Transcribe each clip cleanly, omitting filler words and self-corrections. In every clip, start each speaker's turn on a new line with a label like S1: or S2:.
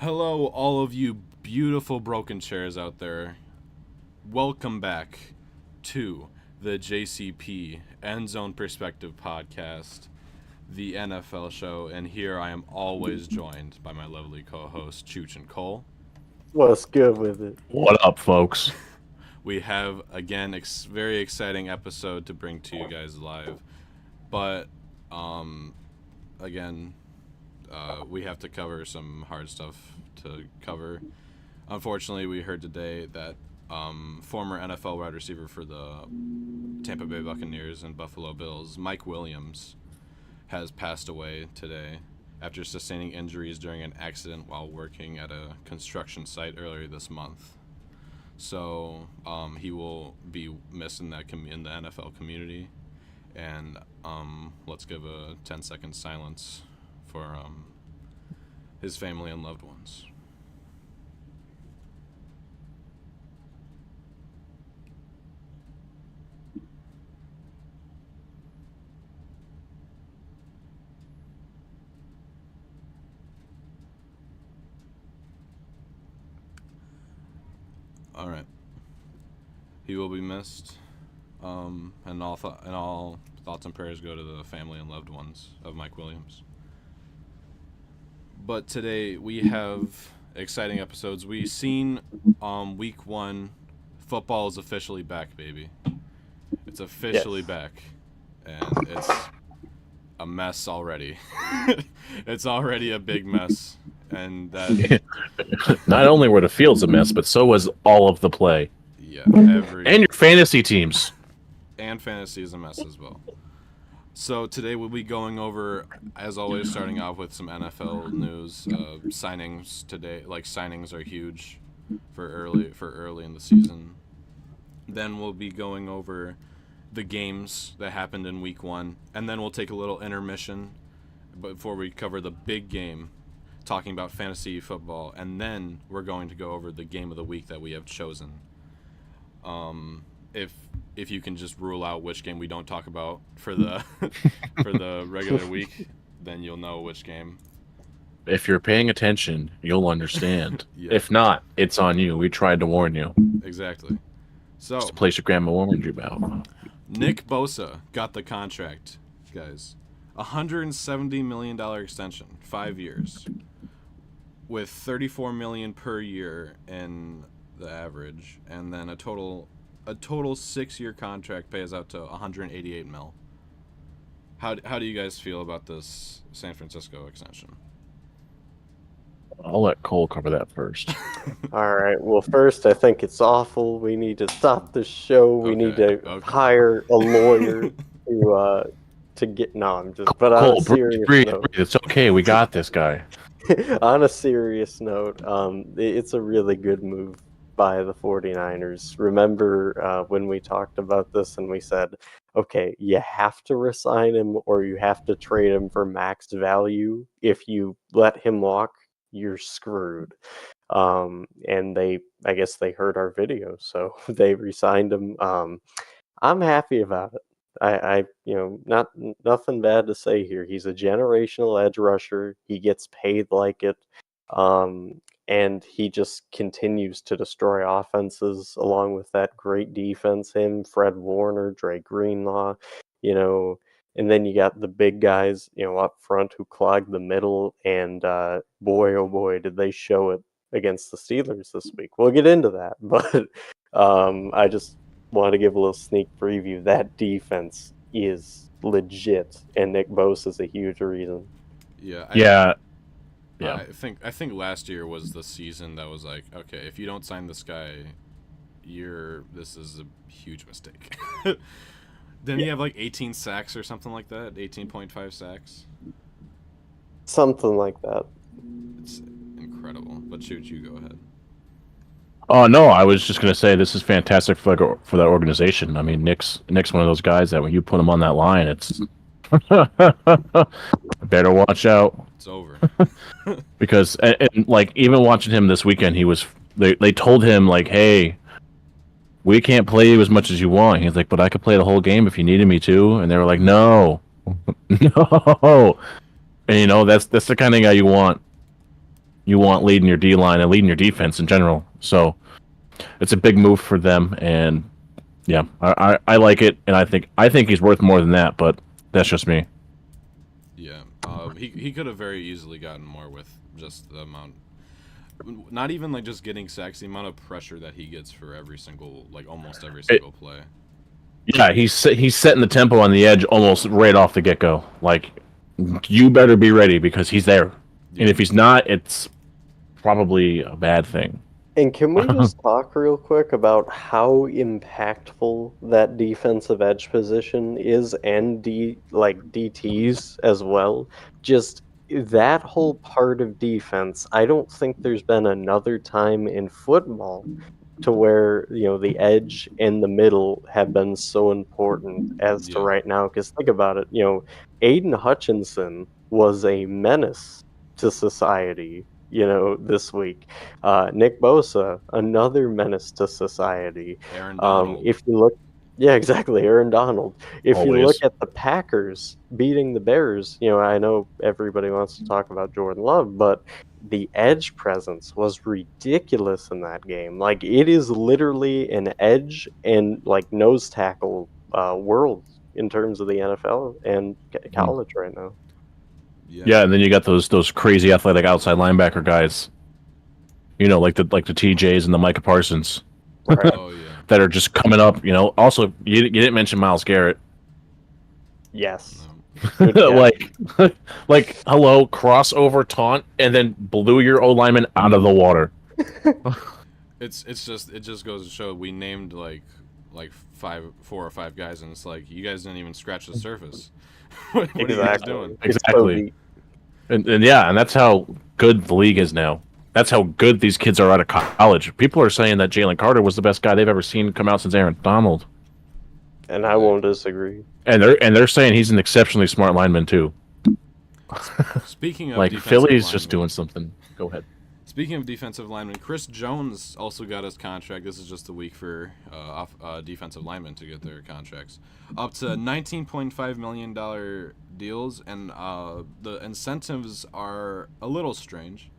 S1: Hello, all of you beautiful broken chairs out there. Welcome back to the JCP End Zone Perspective Podcast, the NFL show, and here I am always joined by my lovely co-hosts Chooch and Cole.
S2: What's good with it?
S3: What up, folks?
S1: We have again very exciting episode to bring to you guys live, but again. We have to cover some hard stuff to cover. Unfortunately, we heard today that former NFL wide receiver for the Tampa Bay Buccaneers and Buffalo Bills, Mike Williams, has passed away today after sustaining injuries during an accident while working at a construction site earlier this month. So he will be missed in the NFL community. And let's give a 10-second silence for his family and loved ones. All right. He will be missed, and all thoughts and prayers go to the family and loved ones of Mike Williams. But today we have exciting episodes. We've seen week one. Football is officially back, baby. It's officially back. And it's a mess already. It's already a big mess. And that
S3: Not only were the fields a mess, but so was all of the play.
S1: Yeah.
S3: And your fantasy teams.
S1: And fantasy is a mess as well. So today we'll be going over, as always, starting off with some NFL news. Signings today, signings are huge for early in the season. Then we'll be going over the games that happened in week one, and then we'll take a little intermission before we cover the big game, talking about fantasy football, and then we're going to go over the game of the week that we have chosen. If you can just rule out which game we don't talk about for the for the regular week, then you'll know which game.
S3: If you're paying attention, you'll understand.
S1: Yeah.
S3: If not, it's on you. We tried to warn you.
S1: Exactly. So
S3: It's the place your grandma warned you about.
S1: Nick Bosa got the contract, guys. $170 million extension, 5 years, with $34 million per year in the average, and then a total 6-year contract pays out to $188 million. How do you guys feel about this San Francisco extension?
S3: I'll let Cole cover that first.
S2: All right. Well, first, I think it's awful. We need to stop this show. We need to hire a lawyer to get. No, I'm just. But on
S3: Cole,
S2: a serious
S3: breathe.
S2: note,
S3: It's okay. We got this guy.
S2: on a serious note, it's a really good move by the 49ers. Remember when we talked about this and we said, okay, you have to resign him or you have to trade him for max value. If you let him walk, you're screwed. And I guess they heard our video, so they re-signed him. I'm happy about it. I nothing bad to say here. He's a generational edge rusher. He gets paid like it. And he just continues to destroy offenses along with that great defense. Him, Fred Warner, Dre Greenlaw, and then you got the big guys, up front who clog the middle. And boy, oh boy, did they show it against the Steelers this week. We'll get into that, but I just want to give a little sneak preview. That defense is legit, and Nick Bosa is a huge reason.
S1: Yeah. I think last year was the season that was like, okay, if you don't sign this guy, this is a huge mistake. Didn't he have 18 sacks or something like that? 18.5 sacks?
S2: Something like that.
S1: It's incredible. But shoot, you go ahead.
S3: Oh no, I was just gonna say this is fantastic for that organization. I mean, Nick's one of those guys that when you put him on that line, it's better watch out.
S1: It's over.
S3: Because and even watching him this weekend, they told him hey, we can't play you as much as you want. He's like, but I could play the whole game if you needed me to. And they were like, no. And that's the kind of guy you want you want leading your D line and leading your defense in general. So it's a big move for them, and yeah, I like it, and I think he's worth more than that, but that's just me.
S1: Yeah, he could have very easily gotten more with just the amount. Not even like just getting sacks, the amount of pressure that he gets for every single, like almost every single play.
S3: Yeah, he's setting the tempo on the edge almost right off the get go. Like, you better be ready because he's there, and if he's not, it's probably a bad thing.
S2: And can we just talk real quick about how impactful that defensive edge position is, and DTs as well? Just that whole part of defense. I don't think there's been another time in football to where the edge and the middle have been so important as to right now. Because think about it, Aiden Hutchinson was a menace to society. This week, Nick Bosa, another menace to society.
S1: Aaron Donald.
S2: If you look, yeah, exactly, Aaron Donald. If
S3: Always.
S2: you look at the Packers beating the Bears, I know everybody wants to talk about Jordan Love, but the edge presence was ridiculous in that game. Like, it is literally an edge and like nose tackle world in terms of the NFL and college right now.
S3: Yeah, and then you got those crazy athletic outside linebacker guys. Like the TJs and the Micah Parsons.
S2: Right.
S1: Oh yeah.
S3: That are just coming up. Also you didn't mention Myles Garrett.
S2: Yes.
S3: like hello, crossover taunt, and then blew your O lineman out of the water.
S1: It just goes to show we named like 4 or 5 guys, and it's like you guys didn't even scratch the surface. What are you guys doing?
S3: Exactly. And that's how good the league is now. That's how good these kids are out of college. People are saying that Jalen Carter was the best guy they've ever seen come out since Aaron Donald.
S2: And I won't disagree.
S3: And they're saying he's an exceptionally smart lineman too.
S1: Speaking of
S3: like Philly's just doing something. Go ahead.
S1: Speaking of defensive linemen, Chris Jones also got his contract. This is just a week for defensive linemen to get their contracts. Up to $19.5 million deals, and the incentives are a little strange.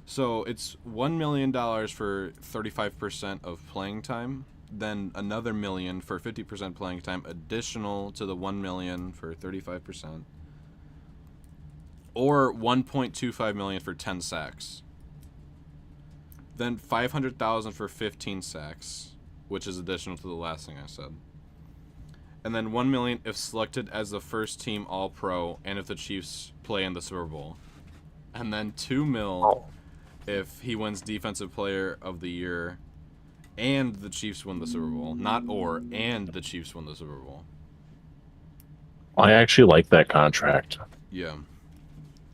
S1: So it's $1 million for 35% of playing time, then another $1 million for 50% playing time, additional to the $1 million for 35%, or $1.25 million for 10 sacks. Then $500,000 for 15 sacks, which is additional to the last thing I said. And then $1 million if selected as the first team All-Pro and if the Chiefs play in the Super Bowl. And then $2 million if he wins Defensive Player of the Year and the Chiefs win the Super Bowl. And the Chiefs win the Super Bowl.
S3: I actually like that contract.
S1: Yeah.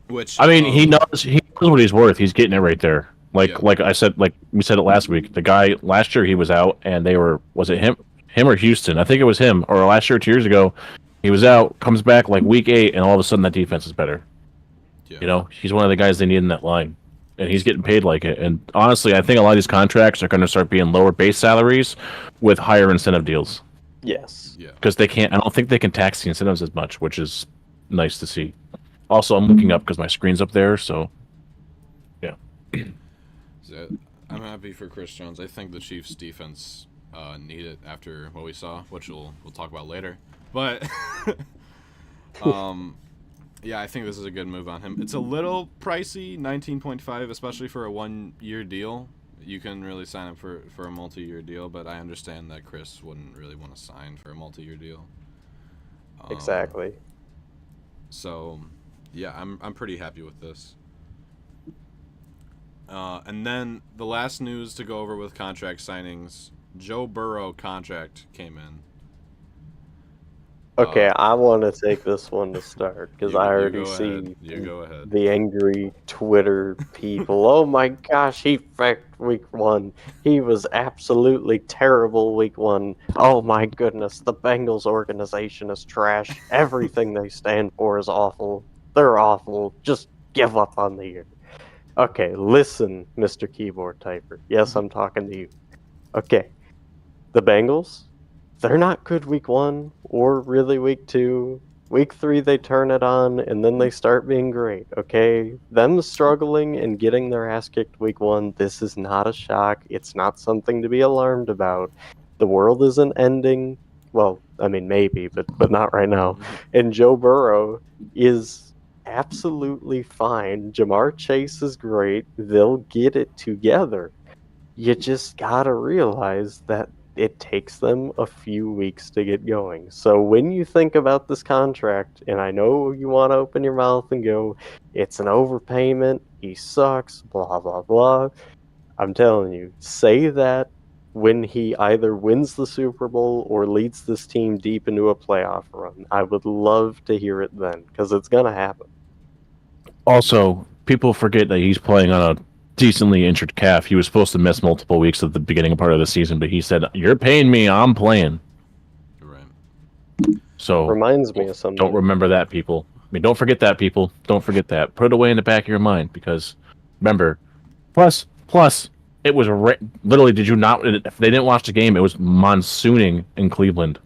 S1: Which
S3: he knows what he's worth. He's getting it right there. Like I said, like we said it last week. The guy last year he was out, and was it him or Houston? I think it was him. Or last year, 2 years ago, he was out. Comes back like week 8, and all of a sudden that defense is better. Yeah. He's one of the guys they need in that line, and he's getting paid like it. And honestly, I think a lot of these contracts are going to start being lower base salaries with higher incentive deals.
S2: Yes.
S1: Yeah.
S3: Because I don't think they can tax the incentives as much, which is nice to see. Also, I'm looking up because my screen's up there, so yeah.
S1: I'm happy for Chris Jones. I think the Chiefs' defense need it after what we saw, which we'll talk about later. But yeah, I think this is a good move on him. It's a little pricey, 19.5, especially for a 1-year deal. You can really sign up for a multi-year deal, but I understand that Chris wouldn't really want to sign for a multi-year deal.
S2: Exactly.
S1: So, yeah, I'm pretty happy with this. And then the last news to go over with contract signings, Joe Burrow contract came in.
S2: Okay, I want to take this one to start because I already
S1: see
S2: the angry Twitter people. Oh my gosh, he wrecked week 1. He was absolutely terrible week 1. Oh my goodness, the Bengals organization is trash. Everything they stand for is awful. They're awful. Just give up on the year. Okay, listen, Mr. Keyboard Typer. Yes, I'm talking to you. Okay, the Bengals, they're not good week 1 or really week 2. Week 3, they turn it on, and then they start being great, okay? Them struggling and getting their ass kicked week 1, this is not a shock. It's not something to be alarmed about. The world isn't ending. Well, I mean, maybe, but not right now. And Joe Burrow is absolutely fine. Jamar Chase is great. They'll get it together. You just gotta realize that it takes them a few weeks to get going. So when you think about this contract, and I know you want to open your mouth and go, it's an overpayment, he sucks, blah, blah, blah. I'm telling you, say that when he either wins the Super Bowl or leads this team deep into a playoff run. I would love to hear it then, because it's going to happen.
S3: Also, people forget that he's playing on a decently injured calf. He was supposed to miss multiple weeks at the beginning part of the season, but he said, "You're paying me, I'm playing."
S1: Right.
S3: So
S2: Reminds me of something.
S3: don't remember that, people. I mean, don't forget that, people. Don't forget that. Put it away in the back of your mind, because remember, plus, it was literally. Did you not? If they didn't watch the game, it was monsooning in Cleveland.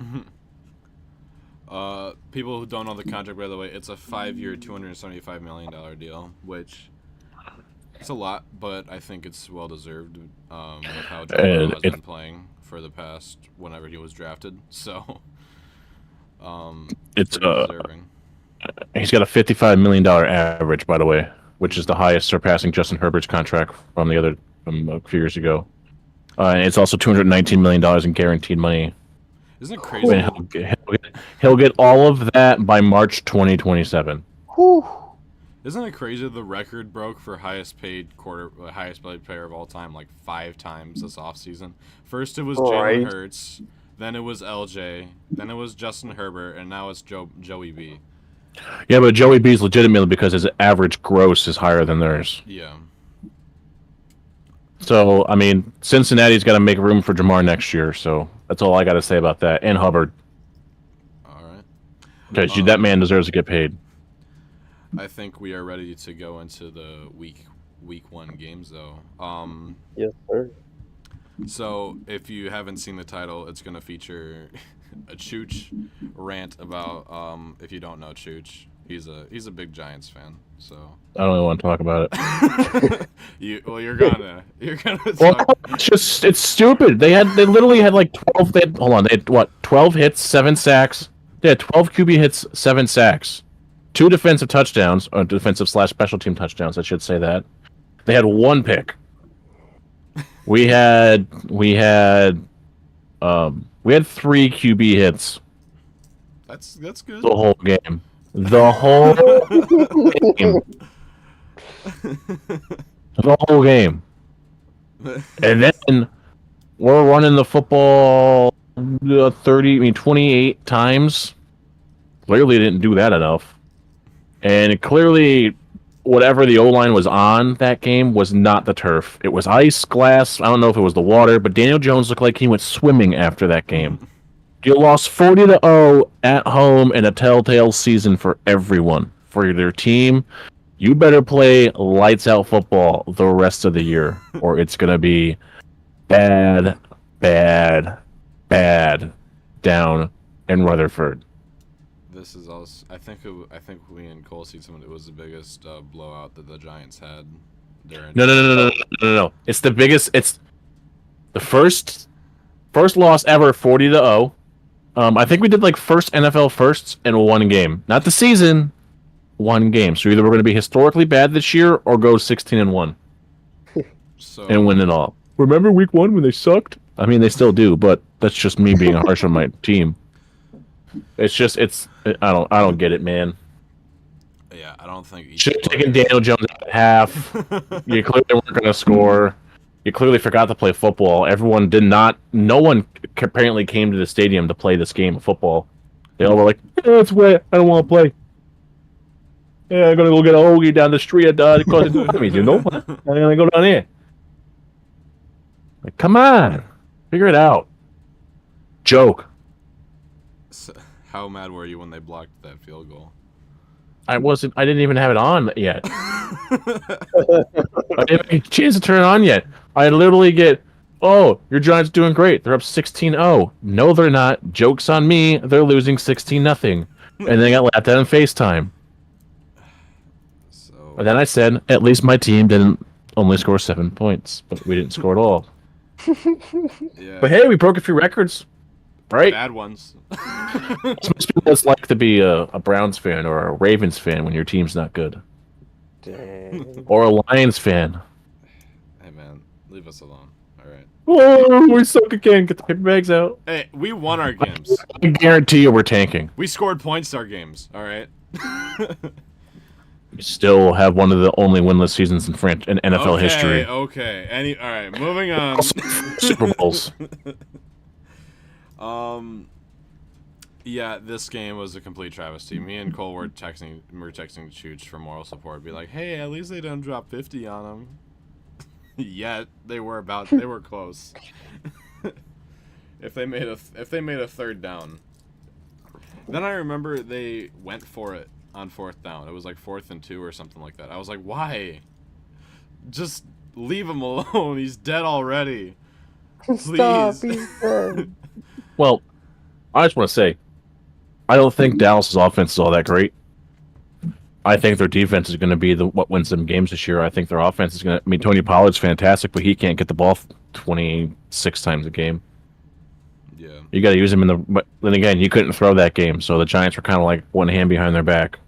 S1: People who don't know the contract, by the way, it's a 5-year, $275 million deal, which it's a lot, but I think it's well deserved with how Joe Burrow has been playing for the past whenever he was drafted. So,
S3: it's
S1: deserving.
S3: He's got a $55 million average, by the way, which is the highest, surpassing Justin Herbert's contract from a few years ago. And it's also $219 million in guaranteed money.
S1: Isn't it crazy?
S3: He'll get all of that by March 2027.
S2: Whew.
S1: Isn't it crazy the record broke for highest paid player of all time, like 5 times this offseason? First it was Jalen Hurts, then it was LJ, then it was Justin Herbert, and now it's Joey B.
S3: Yeah, but Joey B's legitimately because his average gross is higher than theirs.
S1: Yeah.
S3: So, I mean, Cincinnati's got to make room for Jamar next year, so that's all I got to say about that. And Hubbard.
S1: All right.
S3: Because that man deserves to get paid.
S1: I think we are ready to go into the week 1 games, though.
S2: Yes, sir.
S1: So, if you haven't seen the title, it's going to feature a Chooch rant about, if you don't know Chooch, he's a big Giants fan, so.
S3: I don't really want to talk about it.
S1: You're gonna
S3: Well,
S1: talk.
S3: it's stupid. They literally had like 12, they had 12 hits, 7 sacks. They had 12 QB hits, 7 sacks. 2 defensive touchdowns, or defensive/special team touchdowns, I should say that. They had 1 pick. We had 3 QB hits.
S1: That's good.
S3: The whole game. The whole game. The whole game. And then we're running the football 28 times. Clearly didn't do that enough. And clearly, whatever the O-line was on that game was not the turf. It was ice, glass. I don't know if it was the water, but Daniel Jones looked like he went swimming after that game. You lost 40-0 at home in a telltale season for everyone. For their team, you better play lights-out football the rest of the year, or it's going to be bad, bad, bad down in Rutherford.
S1: This is also. I think we and Cole see someone. It was the biggest blowout that the Giants had.
S3: No. It's the biggest. It's the first loss ever, 40-0. I think we did like first NFL firsts in 1 game, not the season. 1 game. So either we're going to be historically bad this year or go 16-1 and win it all. Remember week 1 when they sucked? I mean, they still do, but that's just me being harsh on my team. I don't get it, man.
S1: Yeah, I don't think.
S3: Should have taken Daniel Jones at half. You clearly weren't going to score. You clearly forgot to play football. No one apparently came to the stadium to play this game of football. They all were like, it's wet. I don't want to play. Yeah, I'm going to go get a hoagie down the street at the Economies, you know? I'm going to go down here. Like, come on. Figure it out. Joke.
S1: So, how mad were you when they blocked that field goal?
S3: I didn't even have it on yet. I didn't have a chance to turn it on yet. I literally get, oh, your Giants doing great. They're up 16-0. No, they're not. Joke's on me. They're losing 16-0. and then got laughed at on FaceTime.
S1: So
S3: And then I said, at least my team didn't only score 7 points, but we didn't score at all.
S1: yeah,
S3: But hey, we broke a few records, right?
S1: bad ones.
S3: This must be what it's like to be a Browns fan or a Ravens fan when your team's not good,
S2: Dang.
S3: or a Lions fan.
S1: Hey man, leave us alone. All right.
S3: Oh, we suck again. Get the paper bags out.
S1: Hey, we won our games.
S3: I guarantee you, we're tanking.
S1: We scored points our games. All right.
S3: We still have one of the only winless seasons in NFL history.
S1: Okay. All right. Moving on.
S3: Super Bowls.
S1: Yeah, this game was a complete travesty. Me and Cole were texting Chooch for moral support. Be like, hey, at least they didn't drop 50 on him. Yet they were close. if they made a third down. Then I remember they went for it on 4th down. It was like 4th and 2 or something like that. I was like, why? Just leave him alone. He's dead already. Please.
S2: Stop, he's dead.
S3: Well, I just want to say, I don't think Dallas' offense is all that great. I think their defense is going to be what wins them games this year. I think their offense is going to... I mean, Tony Pollard's fantastic, but he can't get the ball 26 times a game.
S1: Yeah.
S3: You got to use him in the... But then again, you couldn't throw that game, so the Giants were kind of like one hand behind their back.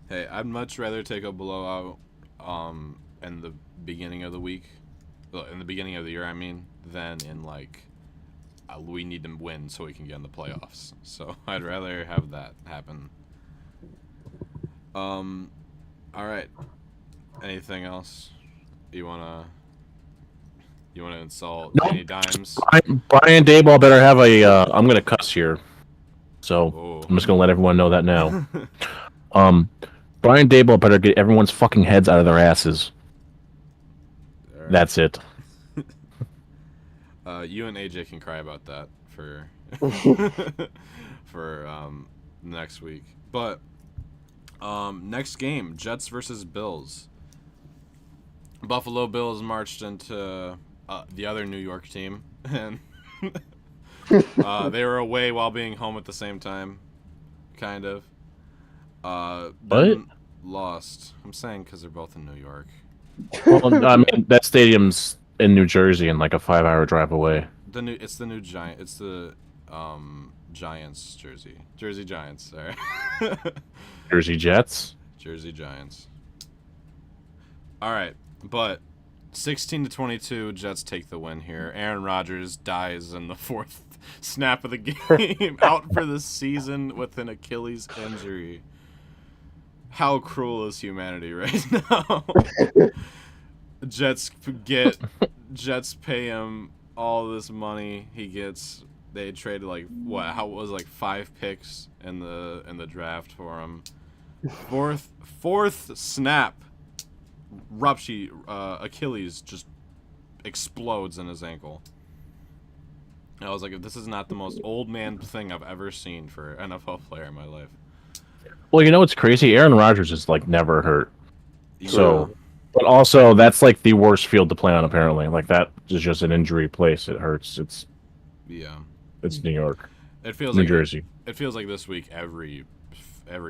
S1: Hey, I'd much rather take a blowout in the beginning of the week, in the beginning of the year, I mean, than in like we need to win so we can get in the playoffs. So I'd rather have that happen. All right. Anything else you wanna insult?
S3: Nope.
S1: Danny Dimes?
S3: Brian Daboll better have a... I'm going to cuss here, so
S1: Oh.
S3: I'm just going to let everyone know that now. Brian Daboll better get everyone's fucking heads out of their asses.
S1: All right.
S3: That's it.
S1: You and AJ can cry about that for next week. But next game, Jets versus Bills. Buffalo Bills marched into the other New York team, and they were away while being home at the same time, kind of. Then lost. I'm saying because they're both in New York.
S3: Well, I mean, that stadium's in New Jersey and like a 5-hour drive away.
S1: It's the new Giant. It's the Giants jersey. Jersey Giants. Sorry.
S3: Jersey Jets.
S1: Jersey Giants. All right, but 16-22, Jets take the win here. Aaron Rodgers dies in the 4th snap of the game, out for the season with an Achilles injury. How cruel is humanity right now? Jets pay him all this money. They traded like what? How was like 5 picks in the draft for him. Fourth snap, Achilles just explodes in his ankle. And I was like, this is not the most old man thing I've ever seen for an NFL player in my life.
S3: Well, you know what's crazy? Aaron Rodgers is like never hurt.
S1: Yeah.
S3: So, but also that's like the worst field to play on. Apparently, like that is just an injury place. It hurts. It's New York.
S1: It feels
S3: New
S1: like
S3: Jersey.
S1: It feels like this week every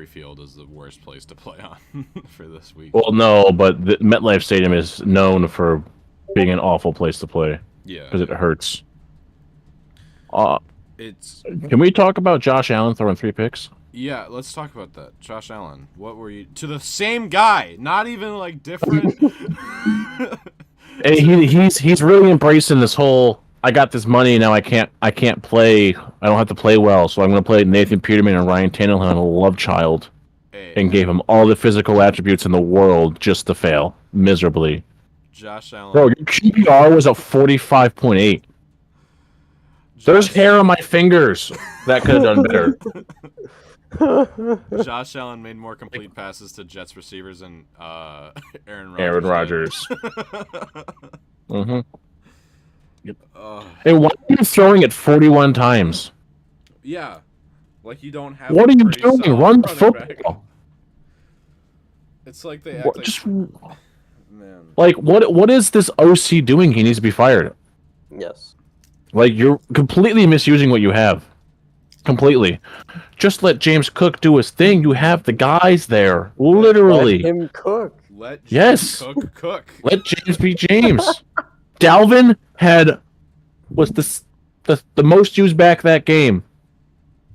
S1: field is the worst place to play on for this week.
S3: Well, no, but the MetLife Stadium is known for being an awful place to play.
S1: Yeah,
S3: because it hurts.
S1: It's.
S3: Can we talk about Josh Allen throwing 3 picks?
S1: Yeah, let's talk about that. Josh Allen, what were you to the same guy? Not even like different.
S3: He's really embracing this whole. I got this money now. I can't play. I don't have to play well, so I'm going to play Nathan Peterman and Ryan Tannehill on a love child, and gave him all the physical attributes in the world just to fail miserably.
S1: Josh Allen.
S3: Bro, your QBR was a 45.8. There's hair on my fingers. That could have done better.
S1: Josh Allen made more complete passes to Jets receivers than Aaron Rodgers.
S3: Aaron Rodgers. Mm-hmm.
S1: Yep.
S3: Hey, why are you throwing it 41 times?
S1: Yeah. Like you don't have.
S3: What are you doing? Run the football.
S1: Back. It's like they act
S3: man. Like what is this OC doing? He needs to be fired.
S2: Yes.
S3: Like you're completely misusing what you have. completely. Just let James Cook do his thing. You have the guys there, literally.
S2: Let him cook.
S1: Let
S3: Yes.
S1: Cook.
S3: Let James be James. Dalvin was the most used back that game.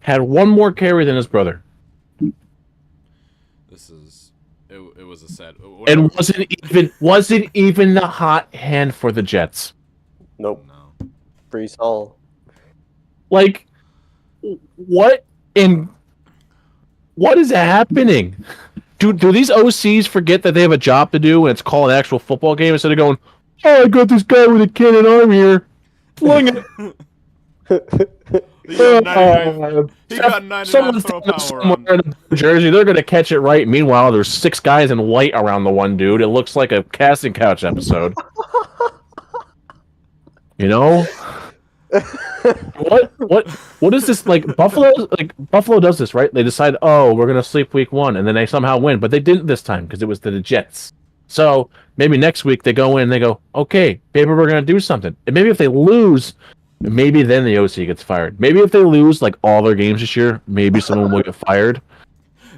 S3: Had one more carry than his brother.
S1: It was a sad.
S3: And wasn't even the hot hand for the Jets.
S2: Nope.
S1: No.
S2: Brees Hall.
S3: Like, what is happening? Do these OCs forget that they have a job to do and it's called an actual football game instead of going, oh, I got this guy with a cannon arm here. Fling it.
S1: He got 99
S3: Someone's
S1: throw
S3: standing
S1: power
S3: somewhere
S1: on.
S3: in the jersey. They're going to catch it right. Meanwhile, there's 6 guys in white around the one dude. It looks like a casting couch episode. You know? What is this like? Buffalo does this, right? They decide, oh, we're gonna sleep week 1, and then they somehow win, but they didn't this time because it was the Jets. So maybe next week they go in and they go, okay, maybe we're gonna do something. And maybe if they lose, maybe then the OC gets fired. Maybe if they lose like all their games this year, maybe someone will get fired.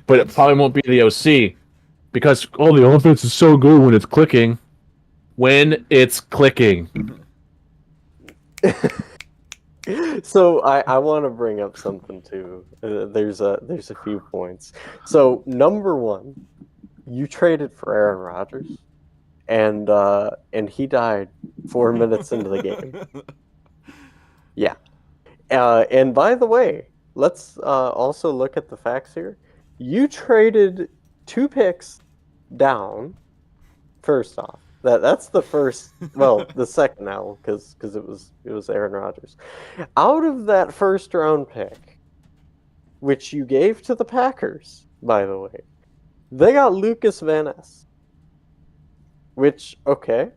S3: But it probably won't be the OC because the offense is so good when it's clicking. When it's clicking.
S2: So I want to bring up something too. There's a few points. So number 1, you traded for Aaron Rodgers, and he died 4 minutes into the game. Yeah. And by the way, let's also look at the facts here. You traded 2 picks down. First off. That's the first, well, the second L, because it was Aaron Rodgers. Out of that first round pick, which you gave to the Packers, by the way, they got Lucas Van Ness. Which, okay,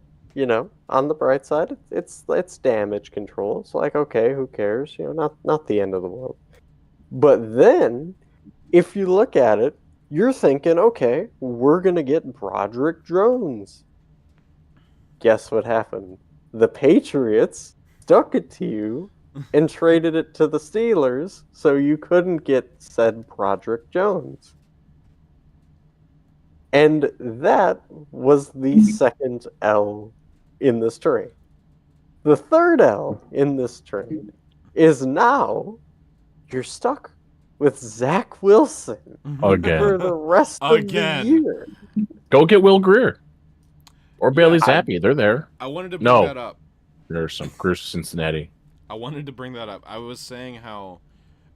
S2: on the bright side, it's damage control. It's like, okay, who cares? Not the end of the world. But then, if you look at it, you're thinking, okay, we're gonna get Broderick Jones. Guess what happened? The Patriots stuck it to you and traded it to the Steelers so you couldn't get said Broderick Jones. And that was the second L in this trade. The third L in this trade is now you're stuck with Zach Wilson
S3: Again.
S2: for the rest of the year.
S3: Go get Will Greer. Or Bailey Zappi. They're there.
S1: I wanted to bring that up.
S3: There's some Bruce Cincinnati.
S1: I wanted to bring that up. I was saying how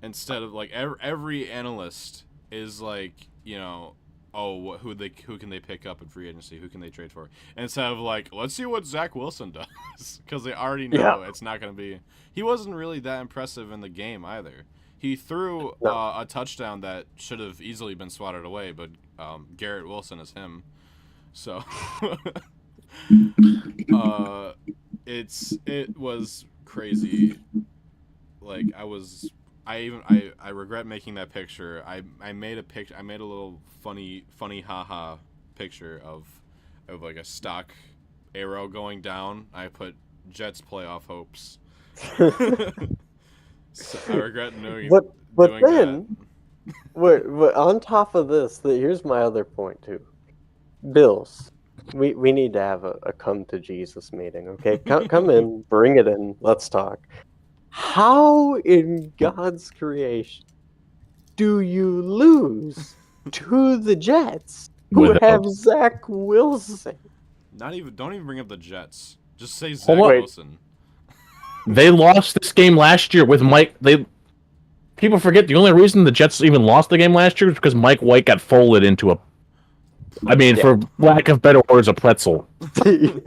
S1: instead of like every analyst is like, who can they pick up in free agency? Who can they trade for? And instead of like, let's see what Zach Wilson does, because they already know it's not going to be. He wasn't really that impressive in the game either. He threw a touchdown that should have easily been swatted away, but Garrett Wilson is him. So it was crazy. Like I regret making that picture. I made a picture. I made a little funny haha picture of like a stock arrow going down. I put Jets playoff hopes. So I regret doing
S2: but then what on top of this, here's my other point too. Bills, we need to have a come to Jesus meeting, okay? Come in, bring it in, let's talk. How in God's creation do you lose to the Jets who have Zach Wilson?
S1: Don't even bring up the Jets. Just say Zach Wilson.
S3: They lost this game last year with Mike. People forget the only reason the Jets even lost the game last year is because Mike White got folded into for lack of better words, a pretzel. You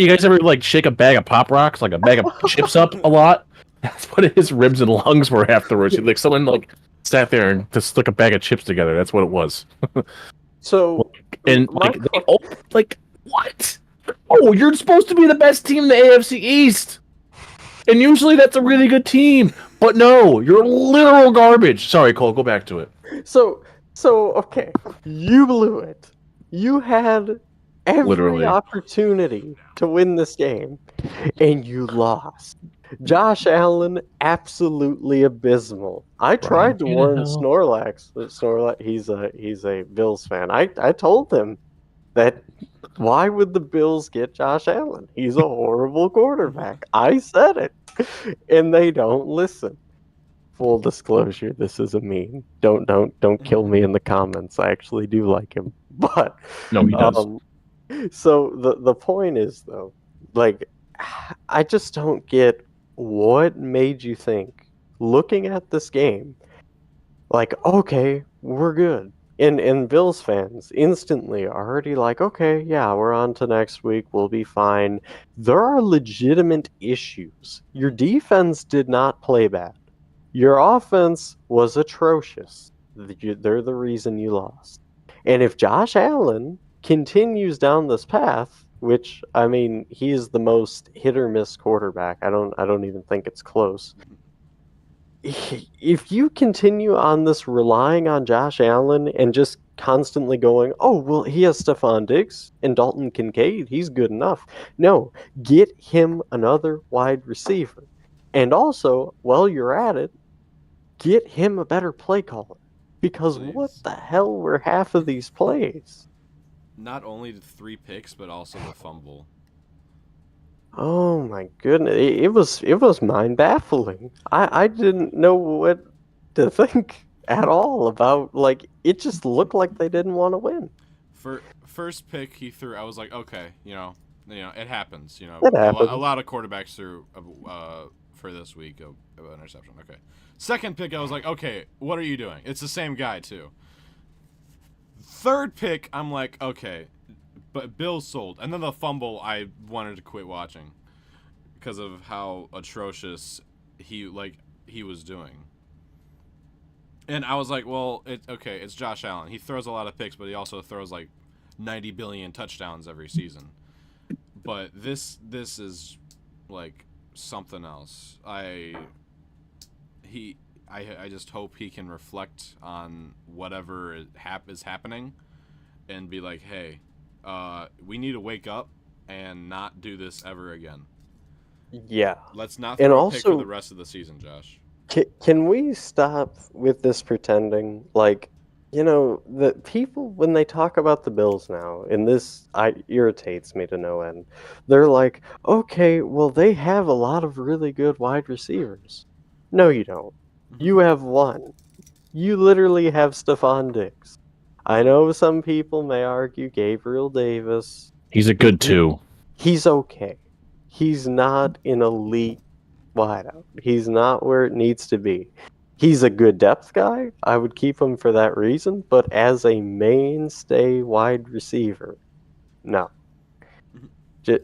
S3: guys ever like shake a bag of Pop Rocks, like a bag of chips up a lot? That's what his ribs and lungs were afterwards. Like someone like sat there and just stuck a bag of chips together. That's what it was.
S2: So
S3: what? Oh, you're supposed to be the best team in the AFC East, and usually that's a really good team. But no, you're literal garbage. Sorry, Cole. Go back to it.
S2: So okay, you blew it. You had every opportunity to win this game, and you lost. Josh Allen, absolutely abysmal. I tried to warn
S3: Tannehill.
S2: Snorlax. Snorlax, he's a Bills fan. I told him that why would the Bills get Josh Allen? He's a horrible quarterback. I said it, and they don't listen. Full disclosure, this is a meme. Don't kill me in the comments. I actually do like him, but
S3: No, he does.
S2: so the point is though, like, I just don't get what made you think, looking at this game, like, okay, we're good. And Bills fans instantly are already like, okay, yeah, we're on to next week. We'll be fine. There are legitimate issues. Your defense did not play bad. Your offense was atrocious. They're the reason you lost. And if Josh Allen continues down this path, which I mean, he is the most hit or miss quarterback. I don't even think it's close. If you continue on this relying on Josh Allen and just constantly going, oh, well, he has Stephon Diggs and Dalton Kincaid, he's good enough. No, get him another wide receiver. And also, while you're at it, get him a better play caller. Because what
S1: Please.
S2: the hell were half of these plays?
S1: Not only the 3 picks, but also the fumble.
S2: Oh my goodness, it was mind baffling. I didn't know what to think at all about, like, it just looked like they didn't want to win.
S1: For first pick he threw, I was like, okay, it happens.
S2: It
S1: A
S2: happened.
S1: lot of quarterbacks threw for this week of interception. Okay. Second pick, I was like, okay, what are you doing? It's the same guy too. Third pick, I'm like, okay, but Bill sold, and then the fumble, I wanted to quit watching because of how atrocious he was doing. And I was like, well, it's Josh Allen. He throws a lot of picks, but he also throws like 90 billion touchdowns every season. But this is like something else. I just hope he can reflect on whatever is happening and be like, hey, we need to wake up and not do this ever again.
S2: Yeah.
S1: Let's not
S2: And
S1: throw a pick for
S2: also,
S1: the rest of the season, Josh.
S2: can we stop with this pretending? Like, the people, when they talk about the Bills now, and this irritates me to no end, they're like, okay, well, they have a lot of really good wide receivers. No, you don't. You have one. You literally have Stephon Diggs. I know some people may argue Gabriel Davis.
S3: He's a good 2.
S2: He's okay. He's not an elite wideout. He's not where it needs to be. He's a good depth guy. I would keep him for that reason. But as a mainstay wide receiver, no.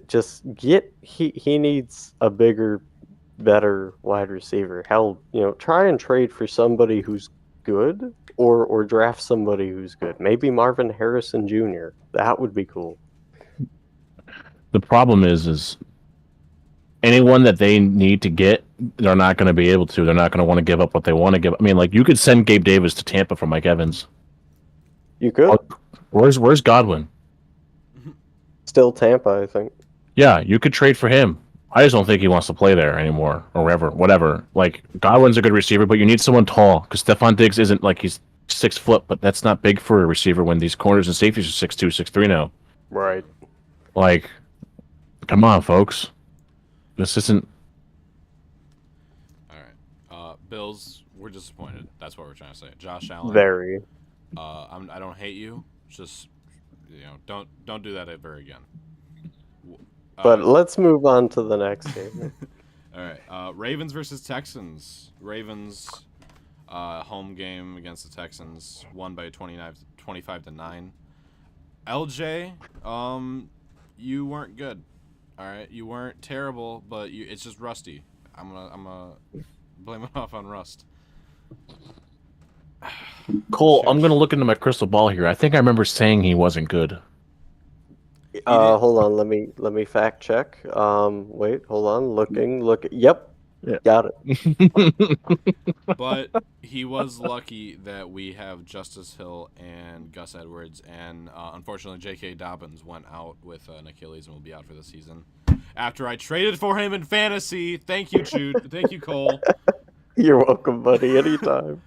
S2: Just he needs a bigger, better wide receiver. Hell, try and trade for somebody who's good, or draft somebody who's good. Maybe Marvin Harrison Jr. That would be cool.
S3: The problem is anyone that they need to get, they're not going to be able to. They're not going to want to give up what they want to give. I mean, like, you could send Gabe Davis to Tampa for Mike Evans.
S2: You could.
S3: Where's Godwin?
S2: Still Tampa, I think.
S3: Yeah, you could trade for him. I just don't think he wants to play there anymore, or whatever. Like, Godwin's a good receiver, but you need someone tall, because Stephon Diggs isn't like he's 6 foot, but that's not big for a receiver when these corners and safeties are 6'2", 6'3" now.
S2: Right.
S3: Like, come on, folks. This isn't.
S1: All right. Bills, we're disappointed. That's what we're trying to say. Josh Allen.
S2: Very.
S1: I don't hate you. Just don't do that ever again.
S2: But let's move on to the next game.
S1: All right. Ravens versus Texans. Ravens home game against the Texans, won by 25-9. LJ, you weren't good. All right, you weren't terrible, but it's just rusty. I'm gonna blame it off on rust.
S3: Cole, I'm going to look into my crystal ball here. I think I remember saying he wasn't good.
S2: Hold on, let me fact check. Wait, hold on. Look. Yep, Got it.
S1: But he was lucky that we have Justice Hill and Gus Edwards, and unfortunately J.K. Dobbins went out with an Achilles and will be out for the season. After I traded for him in fantasy, thank you, Chooch. Thank you, Cole.
S2: You're welcome, buddy. Anytime.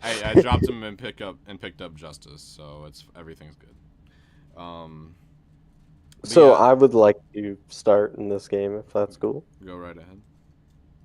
S1: I dropped him and picked up Justice, so everything's good.
S2: So
S1: yeah,
S2: I would like to start in this game, if that's cool.
S1: go right ahead.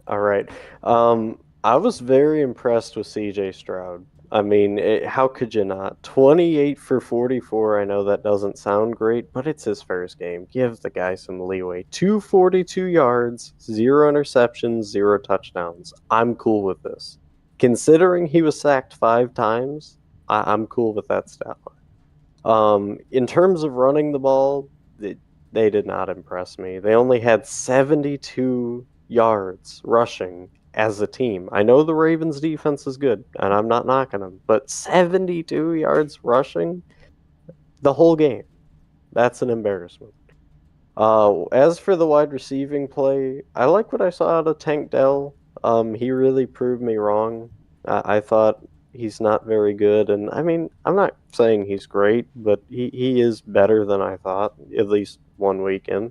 S2: All right. I was very impressed with C.J. Stroud. I mean, how could you not? 28 for 44. I know that doesn't sound great, but it's his first game. Give the guy some leeway. 242 yards, 0 interceptions, 0 touchdowns. I'm cool with this. Considering he was sacked 5 times, I'm cool with that stat line. In terms of running the ball, they did not impress me. They only had 72 yards rushing as a team. I know the Ravens defense is good, and I'm not knocking them, but 72 yards rushing the whole game. That's an embarrassment. As for the wide receiving play, I like what I saw out of Tank Dell. He really proved me wrong. I thought he's not very good, and I mean, I'm not saying he's great, but he is better than I thought, at least one week in.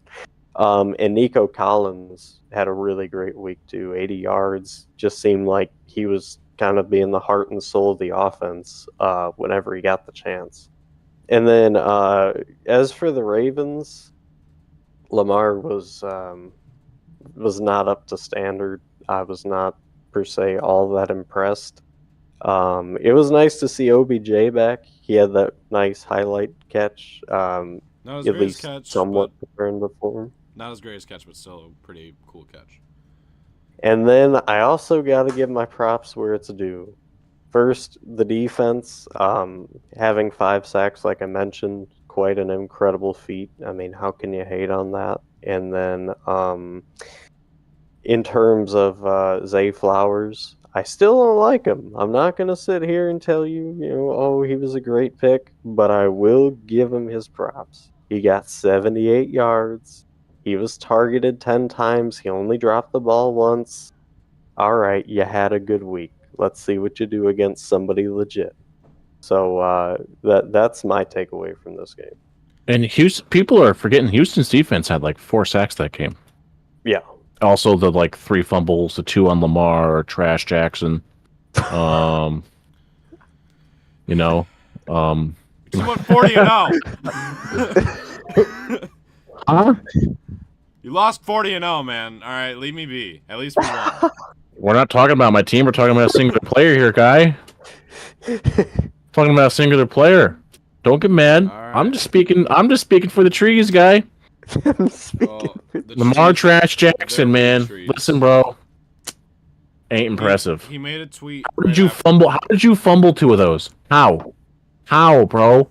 S2: And Nico Collins had a really great week too. 80 yards. Just seemed like he was kind of being the heart and soul of the offense whenever he got the chance. And then as for the Ravens, Lamar was not up to standard. I was not per se all that impressed. It was nice to see OBJ back. He had that nice highlight catch.
S1: Not as
S2: At
S1: great
S2: least
S1: as catch,
S2: somewhat
S1: but
S2: returned the form.
S1: not as great as catch, but still a pretty cool catch.
S2: And then I also got to give my props where it's due. First, the defense, having 5 sacks, like I mentioned, quite an incredible feat. I mean, how can you hate on that? And then in terms of Zay Flowers, I still don't like him. I'm not going to sit here and tell you, oh, he was a great pick, but I will give him his props. He got 78 yards. He was targeted 10 times. He only dropped the ball once. All right, you had a good week. Let's see what you do against somebody legit. So that's my takeaway from this game.
S3: And Houston, people are forgetting Houston's defense had like 4 sacks that game.
S2: Yeah.
S3: Also, the like 3 fumbles, the 2 on Lamar, Trash Jackson. You know,
S1: You went 40-0.
S3: huh?
S1: You lost 40-0, man. All right, leave me be. At least we won.
S3: We're not talking about my team. We're talking about a singular player here, guy. Talking about a singular player. Don't get mad.
S1: All right.
S3: I'm just speaking for the trees, guy.
S2: I'm speaking
S1: Well, the
S3: Lamar
S1: trees-
S3: Trash Jackson,
S1: they're
S3: man.
S1: trees.
S3: Listen, bro. Ain't impressive.
S1: He made a tweet.
S3: How did you fumble? How did you fumble 2 of those? How, bro?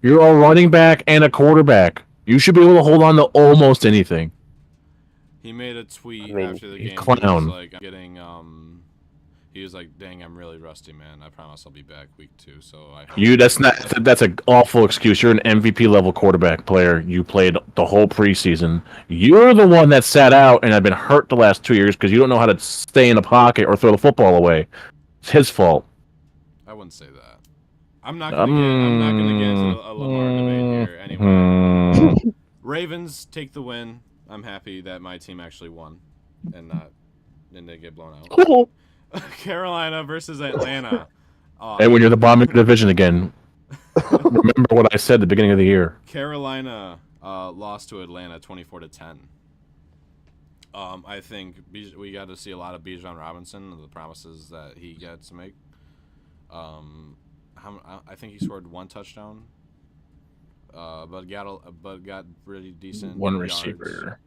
S3: You're a running back and a quarterback. You should be able to hold on to almost anything.
S1: He made a tweet
S2: I mean,
S1: after the
S3: you
S1: game.
S3: clown.
S1: He was like, he was like, "Dang, I'm really rusty, man. I promise I'll be back week 2." So
S3: That's an awful excuse. You're an MVP level quarterback player. You played the whole preseason. You're the one that sat out and have been hurt the last 2 years because you don't know how to stay in the pocket or throw the football away. It's his fault.
S1: I wouldn't say that. I'm not gonna get into a Lamar debate here anyway. Ravens take the win. I'm happy that my team actually won and they get blown out. Carolina versus Atlanta.
S3: And when you're the bottom of your division again, remember what I said at the beginning of the year.
S1: Carolina lost to Atlanta 24-10. I think we got to see a lot of Bijan Robinson and the promises that he gets to make. I think he scored 1 touchdown, but got pretty decent.
S3: One
S1: yards.
S3: receiver.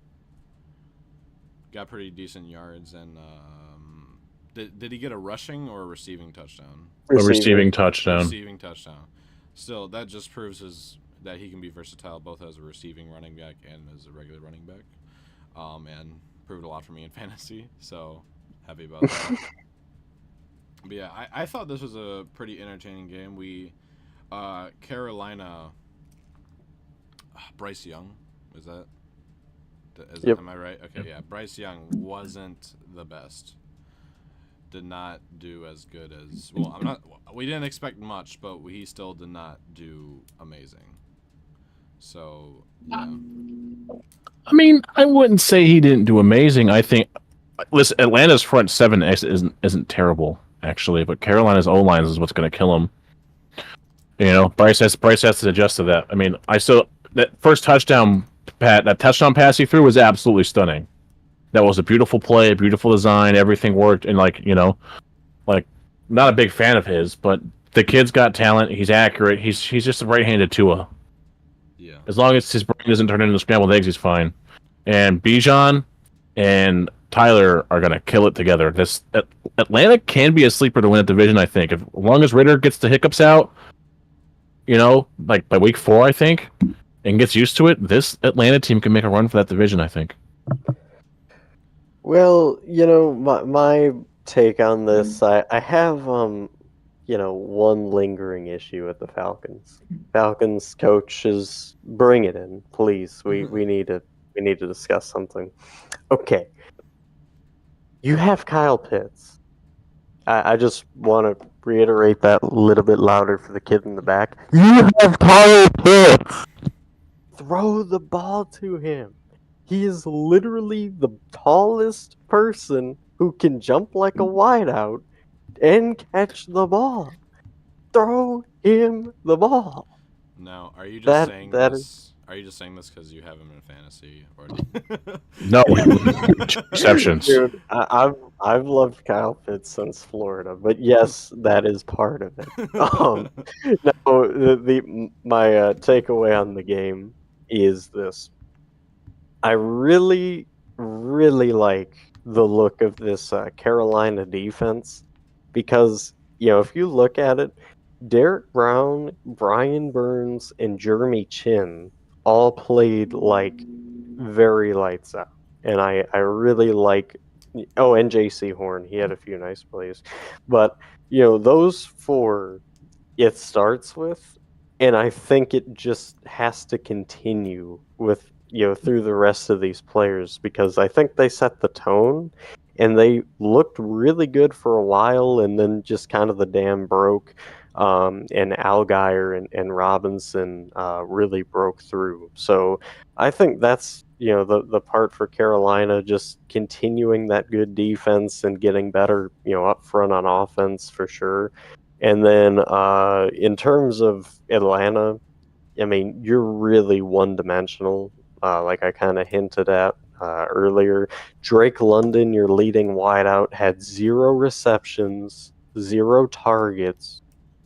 S1: Got pretty decent yards, and did he get a rushing or a receiving touchdown?
S3: A receiving touchdown.
S1: Receiving touchdown. Still, that just proves that he can be versatile, both as a receiving running back and as a regular running back, and proved a lot for me in fantasy. So happy about that. But yeah, I thought this was a pretty entertaining game. Carolina, Bryce Young, was that?
S2: Yep.
S1: Am I right? Okay, yeah. Bryce Young wasn't the best. Did not do as good as we didn't expect much, but he still did not do amazing. So yeah.
S3: I mean, I wouldn't say he didn't do amazing. I think, listen, Atlanta's front seven isn't terrible actually, but Carolina's O line is what's going to kill him. You know, Bryce has to adjust to that. I mean, that first touchdown pass he threw was absolutely stunning. That was a beautiful play, a beautiful design, everything worked, and not a big fan of his, but the kid's got talent. He's accurate. He's just a right-handed Tua.
S1: Yeah.
S3: As long as his brain doesn't turn into scrambled eggs, he's fine. And Bijan and Tyler are gonna kill it together. Atlanta can be a sleeper to win a division. I think, as long as Ritter gets the hiccups out, like by week 4, I think, and gets used to it, this Atlanta team can make a run for that division. I think.
S2: Well, my take on this, I have one lingering issue with the Falcons. Falcons coach is bring it in, please. We need to discuss something. Okay. You have Kyle Pitts. I just want to reiterate that a little bit louder for the kid in the back. You have Kyle Pitts. Throw the ball to him. He is literally the tallest person who can jump like a wideout and catch the ball. Throw him the ball.
S1: Now, are you just saying this? Are you just saying this because you have him in fantasy, or
S3: no exceptions?
S2: Dude, I've loved Kyle Pitts since Florida, but yes, that is part of it. My takeaway on the game is this: I really, really like the look of this Carolina defense because if you look at it, Derek Brown, Brian Burns, and Jeremy Chin all played like very lights out. And I really like and J.C. Horn, he had a few nice plays. But, those 4 it starts with, and I think it just has to continue with, through the rest of these players because I think they set the tone and they looked really good for a while and then just kind of the dam broke. And Algier and Robinson really broke through. So I think that's the part for Carolina, just continuing that good defense and getting better up front on offense for sure. And then in terms of Atlanta, I mean you're really one-dimensional, like I kind of hinted at earlier. Drake London, your leading wideout, had 0 receptions, 0 targets.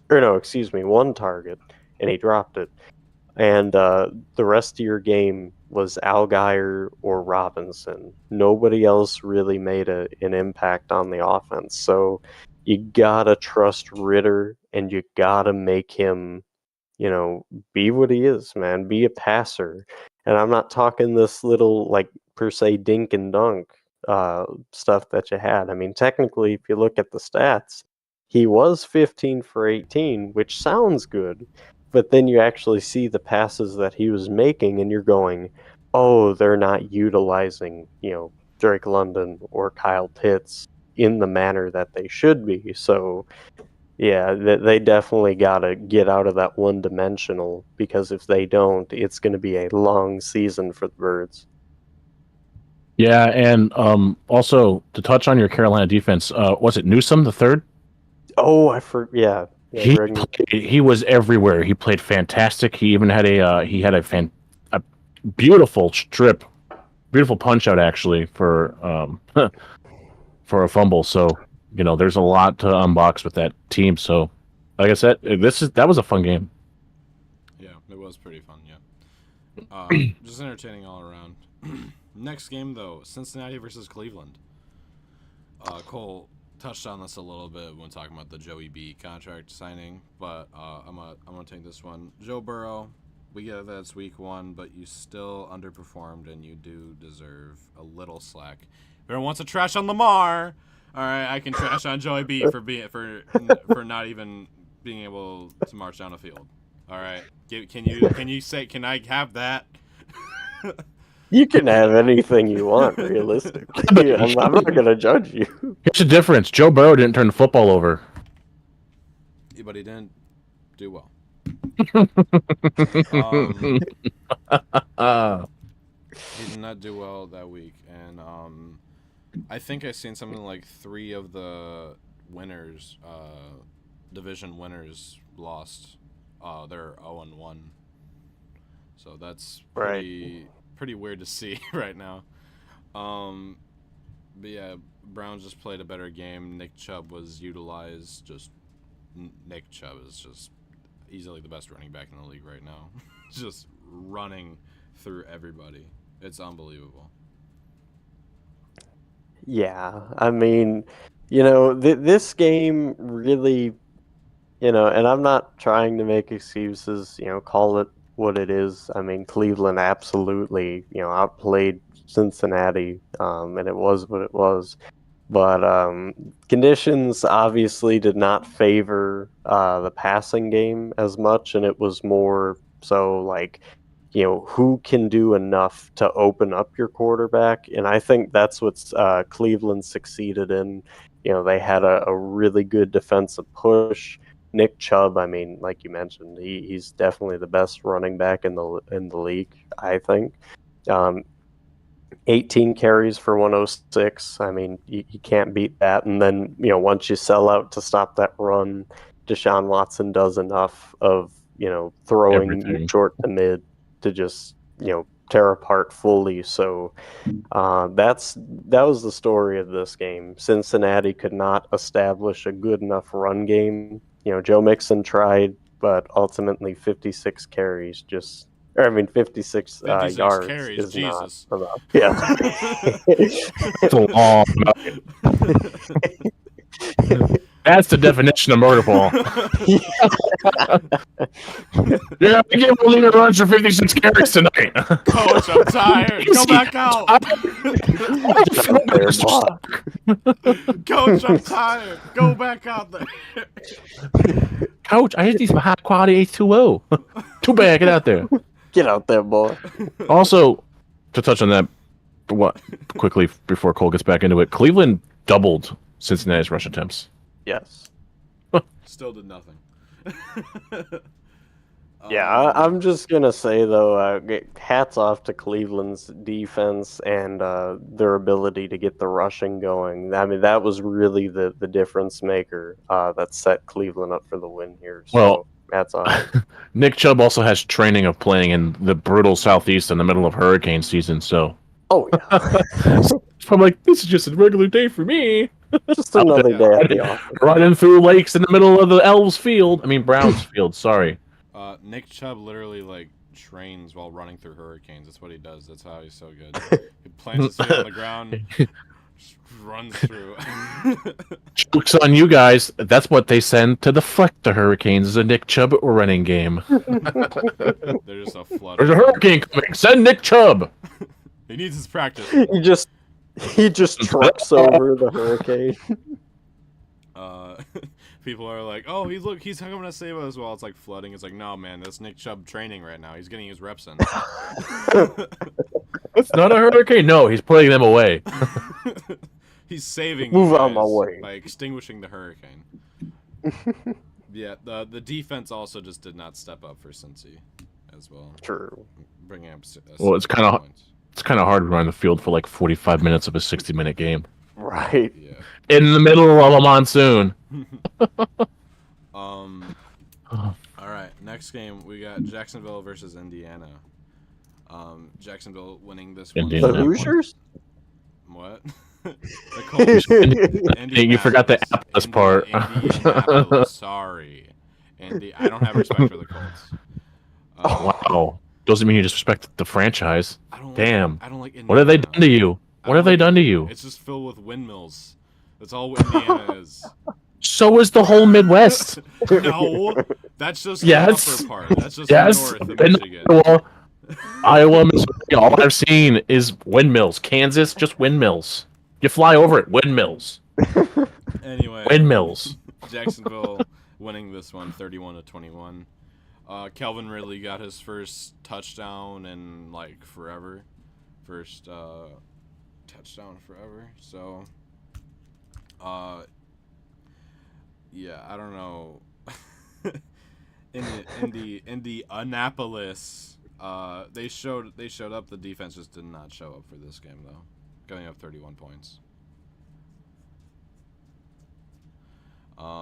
S2: Or no, excuse me, 1 target, and he dropped it. And the rest of your game was Algier or Robinson. Nobody else really made an impact on the offense. So you gotta trust Ritter, and you gotta make him, be what he is, man. Be a passer. And I'm not talking this little, per se, dink and dunk stuff that you had. I mean, technically, if you look at the stats, he was 15 for 18, which sounds good, but then you actually see the passes that he was making, and you're going, oh, they're not utilizing, Drake London or Kyle Pitts in the manner that they should be. So, yeah, they definitely got to get out of that one-dimensional, because if they don't, it's going to be a long season for the Birds.
S3: Yeah, and also to touch on your Carolina defense, was it Newsome the third?
S2: Oh, yeah.
S3: He was everywhere. He played fantastic. He even had a beautiful strip, beautiful punch out actually for for a fumble. So there's a lot to unbox with that team. So like I said, that was a fun game.
S1: Yeah, it was pretty fun. Yeah, just entertaining all around. Next game though, Cincinnati versus Cleveland. Cole touched on this a little bit when talking about the Joey B contract signing, but I'm gonna take this one. Joe Burrow, we get that it's week 1, but you still underperformed, and you do deserve a little slack. If everyone wants to trash on Lamar, all right, I can trash on Joey B for not even being able to march down the field. All right, can I have that?
S2: You can have anything you want, realistically. I'm not going to judge you.
S3: Here's the difference. Joe Burrow didn't turn the football over.
S1: Yeah, but he didn't do well. He did not do well that week, and I think I seen something like 3 of the winners, division winners, lost. They're 0-1, so that's pretty weird to see right now. But yeah, Browns just played a better game. Nick Chubb was utilized. Nick Chubb is just easily the best running back in the league right now. Just running through everybody. It's unbelievable.
S2: Yeah, I mean, this game really, and I'm not trying to make excuses, call it what it is. I mean, Cleveland absolutely, outplayed Cincinnati, and it was what it was. But conditions obviously did not favor the passing game as much, and it was more so like, who can do enough to open up your quarterback? And I think that's what Cleveland succeeded in. They had a really good defensive push. Nick Chubb, I mean, like you mentioned, he's definitely the best running back in the league, I think. 18 carries for 106. I mean, you can't beat that. And then, once you sell out to stop that run, Deshaun Watson does enough of, throwing
S3: Everything.
S2: short to mid to just, tear apart fully. So that was the story of this game. Cincinnati could not establish a good enough run game. Joe Mixon tried, but ultimately 56 carries 56 yards
S1: carries,
S2: is
S1: Jesus.
S2: not enough. Yeah.
S3: It's a long night. That's the definition of murder ball. Yeah, I can't believe it runs for 56 carries tonight.
S1: Coach, I'm tired. Go back out. Coach, I'm tired. Go back out there.
S3: Coach, I just need some high quality H2O. Too bad, get out there.
S2: Get out there, boy.
S3: Also, to touch on that, quickly before Cole gets back into it, Cleveland doubled Cincinnati's rush attempts.
S2: Yes.
S1: Still did nothing.
S2: Yeah, I'm just gonna say though, hats off to Cleveland's defense and their ability to get the rushing going. I mean, that was really the difference maker that set Cleveland up for the win here. So,
S3: Well,
S2: hats off.
S3: Nick Chubb also has training of playing in the brutal Southeast in the middle of hurricane season, so.
S2: Oh yeah.
S3: I'm like, this is just a regular day for me.
S2: Just another day at the office.
S3: Running through lakes in the middle of the Browns field, sorry.
S1: Nick Chubb literally trains while running through hurricanes. That's what he does. That's how he's so good. He plants his feet on the ground, just runs through.
S3: Joke's on you guys. That's what they send to deflect the hurricanes is a Nick Chubb running game.
S1: They're just a flood.
S3: There's a hurricane coming. Send Nick Chubb.
S1: He needs his practice.
S2: He just trucks over the hurricane.
S1: People are like, "Oh, he's coming to save us." While it's flooding, it's no, man, that's Nick Chubb training right now. He's getting his reps in.
S3: It's not a hurricane. No, he's putting them away.
S1: He's saving.
S2: Move
S1: you
S2: out my
S1: guys
S2: way.
S1: by extinguishing the hurricane. Yeah, the defense also just did not step up for Cincy as well.
S2: True.
S1: Bringing up.
S3: Well, it's kind of hard to run the field for 45 minutes of a 60-minute game.
S2: Right.
S1: Yeah.
S3: In the middle of a monsoon.
S1: All right, next game we got Jacksonville versus Indiana. Jacksonville winning this one.
S2: The Hoosiers?
S1: What? The Colts.
S3: You forgot the Atlas part.
S1: Sorry, I don't have respect for the Colts.
S3: Wow. Doesn't mean you disrespect the franchise. Damn.
S1: I don't like Indiana.
S3: What have they done to you? What have they done to you?
S1: It's just filled with windmills. That's all Indiana is.
S3: So is the whole Midwest.
S1: No, that's just the upper part. That's just north of Michigan.
S3: Iowa, Missouri, all I've seen is windmills. Kansas, just windmills. You fly over it, windmills.
S1: Anyway,
S3: windmills.
S1: Jacksonville winning this one, 31-21. Calvin Ridley got his first touchdown in forever. first touchdown forever. So, yeah, I don't know. in the Annapolis, they showed up. The defense just did not show up for this game though, going up 31 points.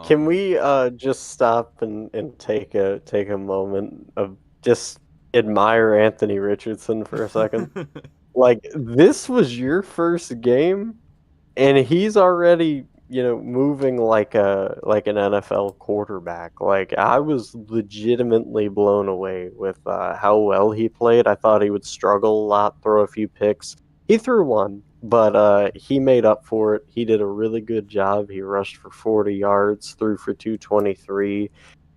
S2: Can we just stop and take a moment of just admire Anthony Richardson for a second? Like, this was your first game, and he's already, moving like an NFL quarterback. Like, I was legitimately blown away with how well he played. I thought he would struggle a lot, throw a few picks. He threw one, but he made up for it. He did a really good job. He rushed for 40 yards, threw for 223,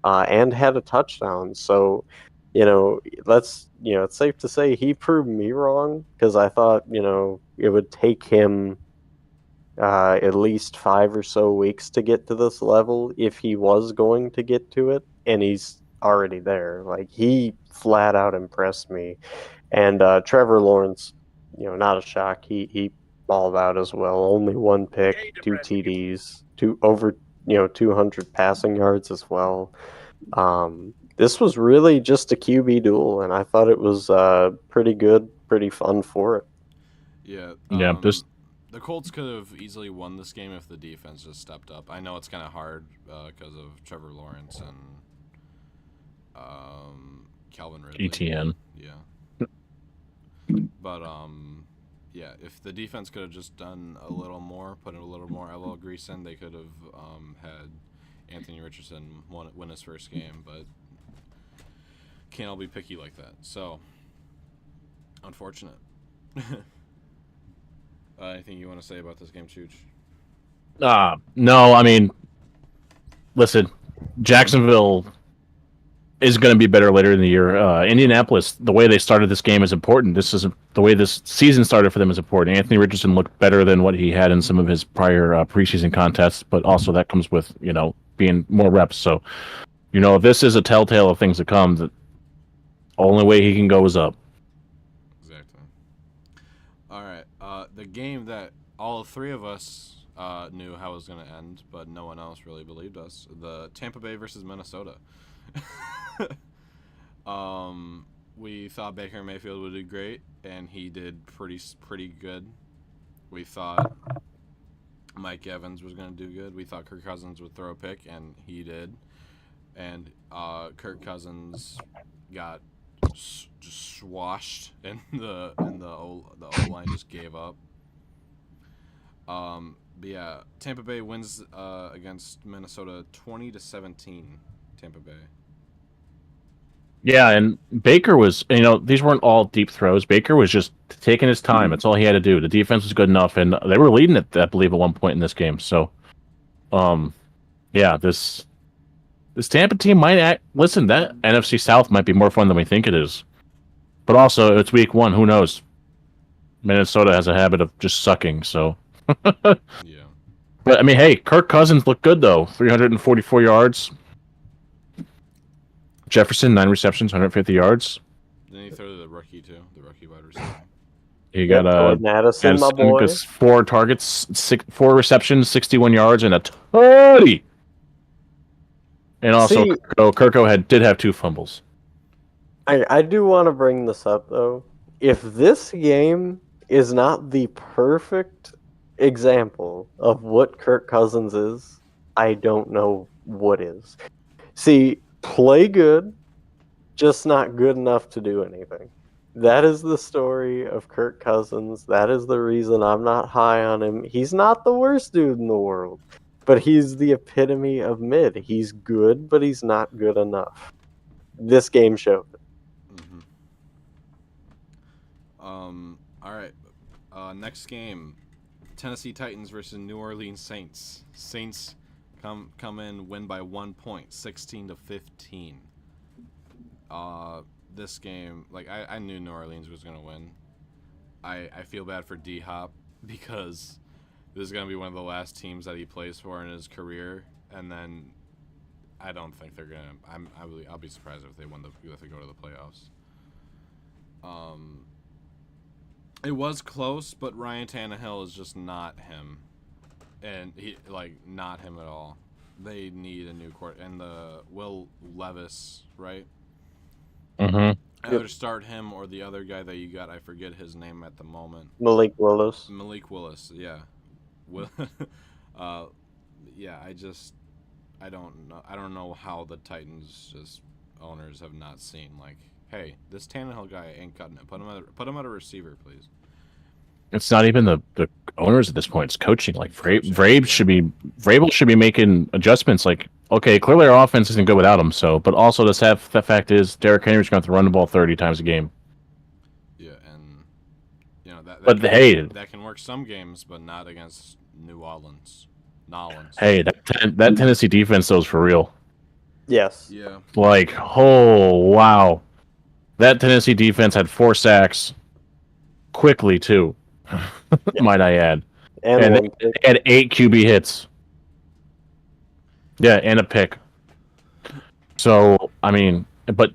S2: and had a touchdown. So, it's safe to say he proved me wrong, because I thought, it would take him at least 5 or so weeks to get to this level if he was going to get to it, and he's already there. Like, he flat out impressed me. And Trevor Lawrence, not a shock. He balled out as well. Only one pick, two TDs, 200 passing yards as well. This was really just a QB duel, and I thought it was pretty good, pretty fun for it.
S1: Yeah.
S3: Yeah, just
S1: The Colts could have easily won this game if the defense just stepped up. I know it's kind of hard because of Trevor Lawrence and Calvin Ridley.
S3: ETN.
S1: Yeah. But yeah, if the defense could have just done a little more, put a little more elbow grease in, they could have had Anthony Richardson win his first game. But can't all be picky like that. So unfortunate. Anything you want to say about this game, Chooch?
S3: No, I mean, listen, Jacksonville is going to be better later in the year. Indianapolis, the way they started this game is important. The way this season started for them is important. Anthony Richardson looked better than what he had in some of his prior preseason contests, but also that comes with, being more reps. So, if this is a telltale of things to come, the only way he can go is up.
S1: Exactly. All right. The game that all three of us knew how it was going to end, but no one else really believed us. The Tampa Bay versus Minnesota. We thought Baker Mayfield would do great, and he did pretty good. We thought Mike Evans was going to do good. We thought Kirk Cousins would throw a pick, and he did. And Kirk Cousins got just swashed, and the O-line just gave up. But yeah, Tampa Bay wins against Minnesota 20-17. Tampa Bay.
S3: Yeah, and Baker was, these weren't all deep throws. Baker was just taking his time. That's all he had to do. The defense was good enough, and they were leading it, I believe, at one point in this game. So, yeah, this Tampa team might listen, that NFC South might be more fun than we think it is. But also, it's week 1. Who knows? Minnesota has a habit of just sucking, so.
S1: Yeah.
S3: But, I mean, hey, Kirk Cousins looked good, though. 344 yards. Jefferson, 9 receptions, 150 yards.
S1: Then he threw to the rookie, too. The rookie wide receiver.
S3: You got
S2: Jordan Addison, my boy.
S3: 4 targets, 4 receptions, 61 yards, and a tutty. And also, Kirko did have 2 fumbles.
S2: I do want to bring this up, though. If this game is not the perfect example of what Kirk Cousins is, I don't know what is. See, play good, just not good enough to do anything. That is the story of Kirk Cousins. That is the reason I'm not high on him. He's not the worst dude in the world, but he's the epitome of mid. He's good, but he's not good enough. This game showed it.
S1: Mm-hmm. All right. Next game, Tennessee Titans versus New Orleans Saints. Saints come in, win by 1 point, 16-15. This game, like I knew New Orleans was gonna win. I feel bad for D-Hop because this is gonna be one of the last teams that he plays for in his career, and then I don't think they're gonna. I'll be surprised if they go to the playoffs. It was close, but Ryan Tannehill is just not him, and not him at all. They need a new court, and the Will Levis, right?
S3: Mm-hmm.
S1: Either start him or the other guy that you got. I forget his name at the moment.
S2: Malik Willis.
S1: Malik Willis, yeah. Yeah. I don't know. I don't know how the Titans owners have not seen hey, this Tannehill guy ain't cutting it. Put him at a receiver, please.
S3: It's not even the owners at this point. It's coaching. Vrabel should be making adjustments. Okay, clearly our offense isn't good without him. So, but also the fact is Derrick Henry's going to run the ball 30 times a game.
S1: Yeah, and that can work some games, but not against New Orleans.
S3: Hey, that Tennessee defense though is for real.
S2: Yes.
S1: Yeah.
S3: Oh wow, that Tennessee defense had 4 sacks quickly too. Yeah. Might I add? And they had 8 QB hits. Yeah, and a pick. So I mean, but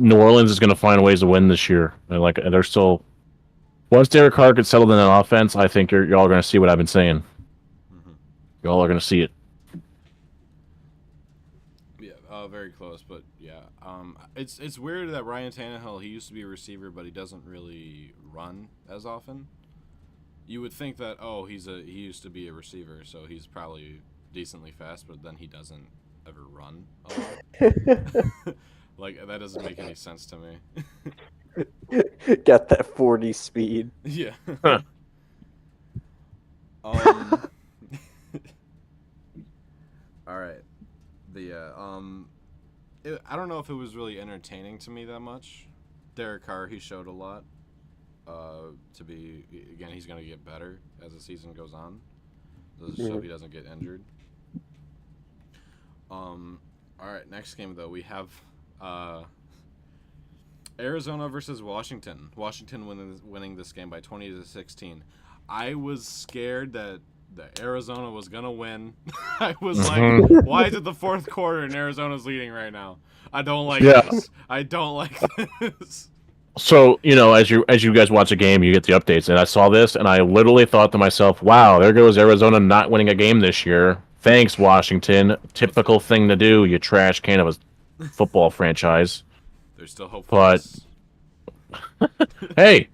S3: New Orleans is going to find ways to win this year. And they're still. Once Derek Carr gets settled in an offense, I think you're all going to see what I've been saying. Mm-hmm. Y'all are going to see it.
S1: Yeah, very close, but yeah, it's weird that Ryan Tannehill, he used to be a receiver, but he doesn't really run as often. You would think that he used to be a receiver, so he's probably decently fast, but then he doesn't ever run a lot. That doesn't make any sense to me.
S2: Got that 40 speed.
S1: Yeah. All right. I don't know if it was really entertaining to me that much. Derek Carr, he showed a lot. He's going to get better as the season goes on. So he doesn't get injured. All right, next game though we have Arizona versus Washington. Washington winning this game by 20-16. I was scared that Arizona was gonna win. I was like, why is it the fourth quarter and Arizona's leading right now? I don't like this. I don't like this.
S3: So, as you guys watch a game, you get the updates, and I saw this, and I literally thought to myself, wow, there goes Arizona not winning a game this year. Thanks, Washington. Typical thing to do, you trash can of a football franchise.
S1: There's still hope
S3: for us. Hey,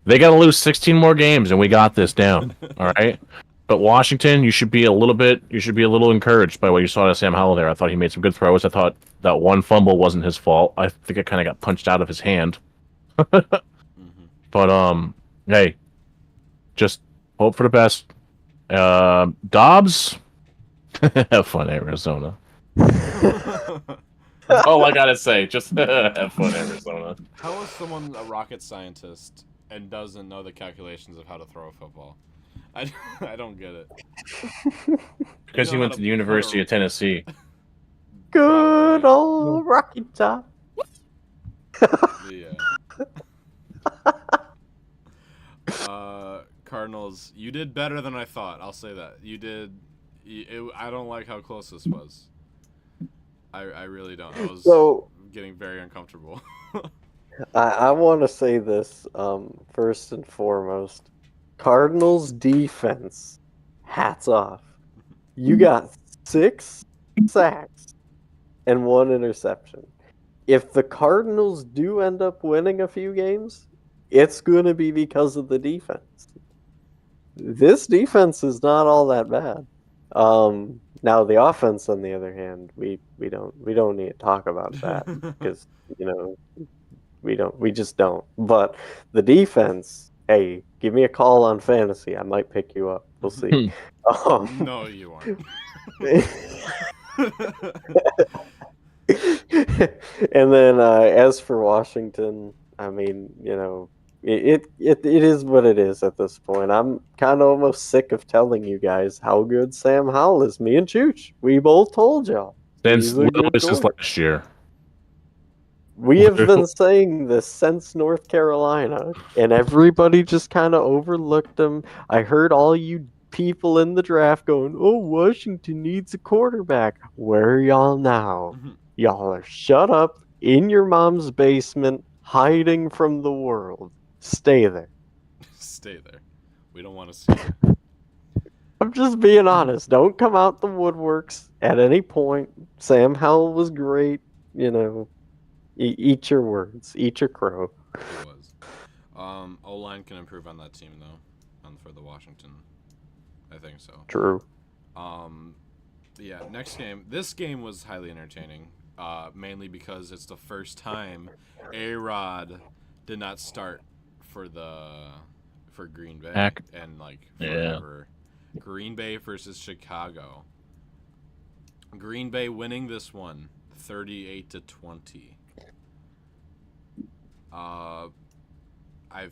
S3: they got to lose 16 more games, and we got this down, all right? But Washington, you should be a little encouraged by what you saw out of Sam Howell there. I thought he made some good throws. I thought that one fumble wasn't his fault. I think it kind of got punched out of his hand. But hey, just hope for the best. Dobbs, have fun, Arizona. That's all I gotta say. Just have fun, Arizona.
S1: How is someone a rocket scientist and doesn't know the calculations of how to throw a football? I don't get it.
S3: Because he went to the University of Tennessee.
S2: Good old Rocky Top.
S1: Yeah. Cardinals, you did better than I thought. I'll say that. You did. I don't like how close this was. I really don't. I was getting very uncomfortable.
S2: I want to say this first and foremost. Cardinals defense, hats off. You got 6 sacks and 1 interception. If the Cardinals do end up winning a few games, it's going to be because of the defense. This defense is not all that bad. Now the offense, on the other hand, we don't need to talk about that because we just don't. But the defense. Hey, give me a call on fantasy. I might pick you up. We'll see.
S1: No, you aren't.
S2: And then as for Washington, I mean, it is what it is at this point. I'm kind of almost sick of telling you guys how good Sam Howell is. Me and Chooch, we both told y'all.
S3: Since last year.
S2: We have been saying this since North Carolina, and everybody just kind of overlooked him. I heard all you people in the draft going, "Oh, Washington needs a quarterback." Where are y'all now? Y'all are shut up in your mom's basement, hiding from the world. Stay there.
S1: Stay there. We don't want to see it.
S2: I'm just being honest. Don't come out the woodworks at any point. Sam Howell was great. You know, eat your words. Eat your crow.
S1: It was. O-line can improve on that team, though, for the Washington. I think so.
S2: True.
S1: Yeah, next game. This game was highly entertaining, mainly because it's the first time A-Rod did not start for Green Bay and forever. Yeah. Green Bay versus Chicago. Green Bay winning this one 38-20. I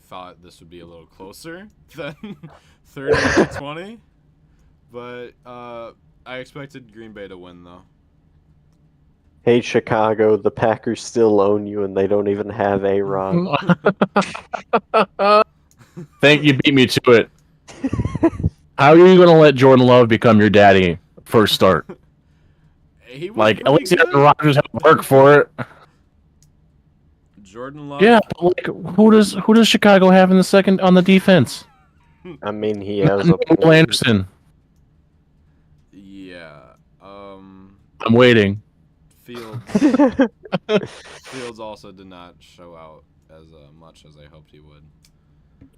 S1: thought this would be a little closer than 30-20, but I expected Green Bay to win, though.
S2: Hey, Chicago, the Packers still own you, and they don't even have A-Rod.
S3: Thank you, beat me to it. How are you going to let Jordan Love become your daddy first start? Like, at least Aaron Rodgers had to work for it.
S1: Jordan Love.
S3: Yeah, but like, who does Chicago have in the second on the defense?
S2: I mean, he has
S3: Will Anderson.
S1: Yeah.
S3: I'm waiting.
S1: Fields also did not show out as much as I hoped he would.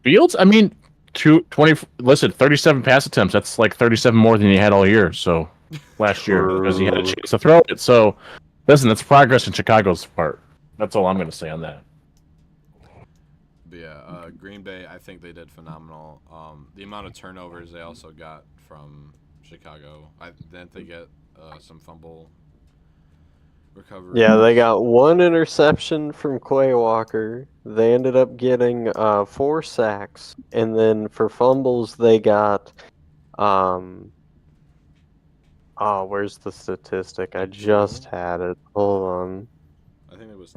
S3: Fields? I mean, 37 pass attempts. That's like 37 more than he had all year. So last year, because he had a chance to throw it. So listen, that's progress in Chicago's part. That's all I'm going to say on that.
S1: But yeah, Green Bay, I think they did phenomenal. The amount of turnovers they also got from Chicago. Didn't they get some fumble recovery?
S2: Yeah, they got one interception from Quay Walker. They ended up getting 4 sacks, and then for fumbles they got where's the statistic? I just had it. Hold on.
S1: I think it was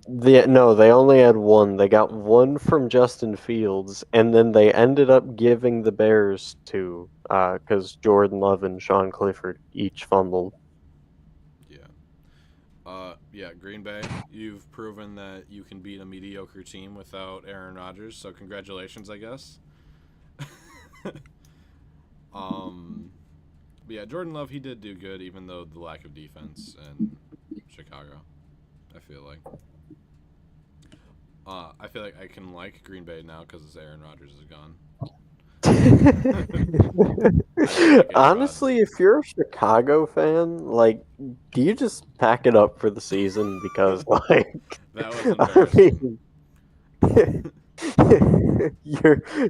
S1: 2.
S2: No, they only had 1. They got 1 from Justin Fields, and then they ended up giving the Bears 2 because Jordan Love and Sean Clifford each fumbled.
S1: Yeah, Green Bay, you've proven that you can beat a mediocre team without Aaron Rodgers, so congratulations, I guess. But yeah, Jordan Love, he did do good, even though the lack of defense in Chicago, I feel like. I feel like I can like Green Bay now because Aaron Rodgers is gone.
S2: Honestly, if you're a Chicago fan, like, do you just pack it up for the season? Because, like,
S1: that was
S2: embarrassing.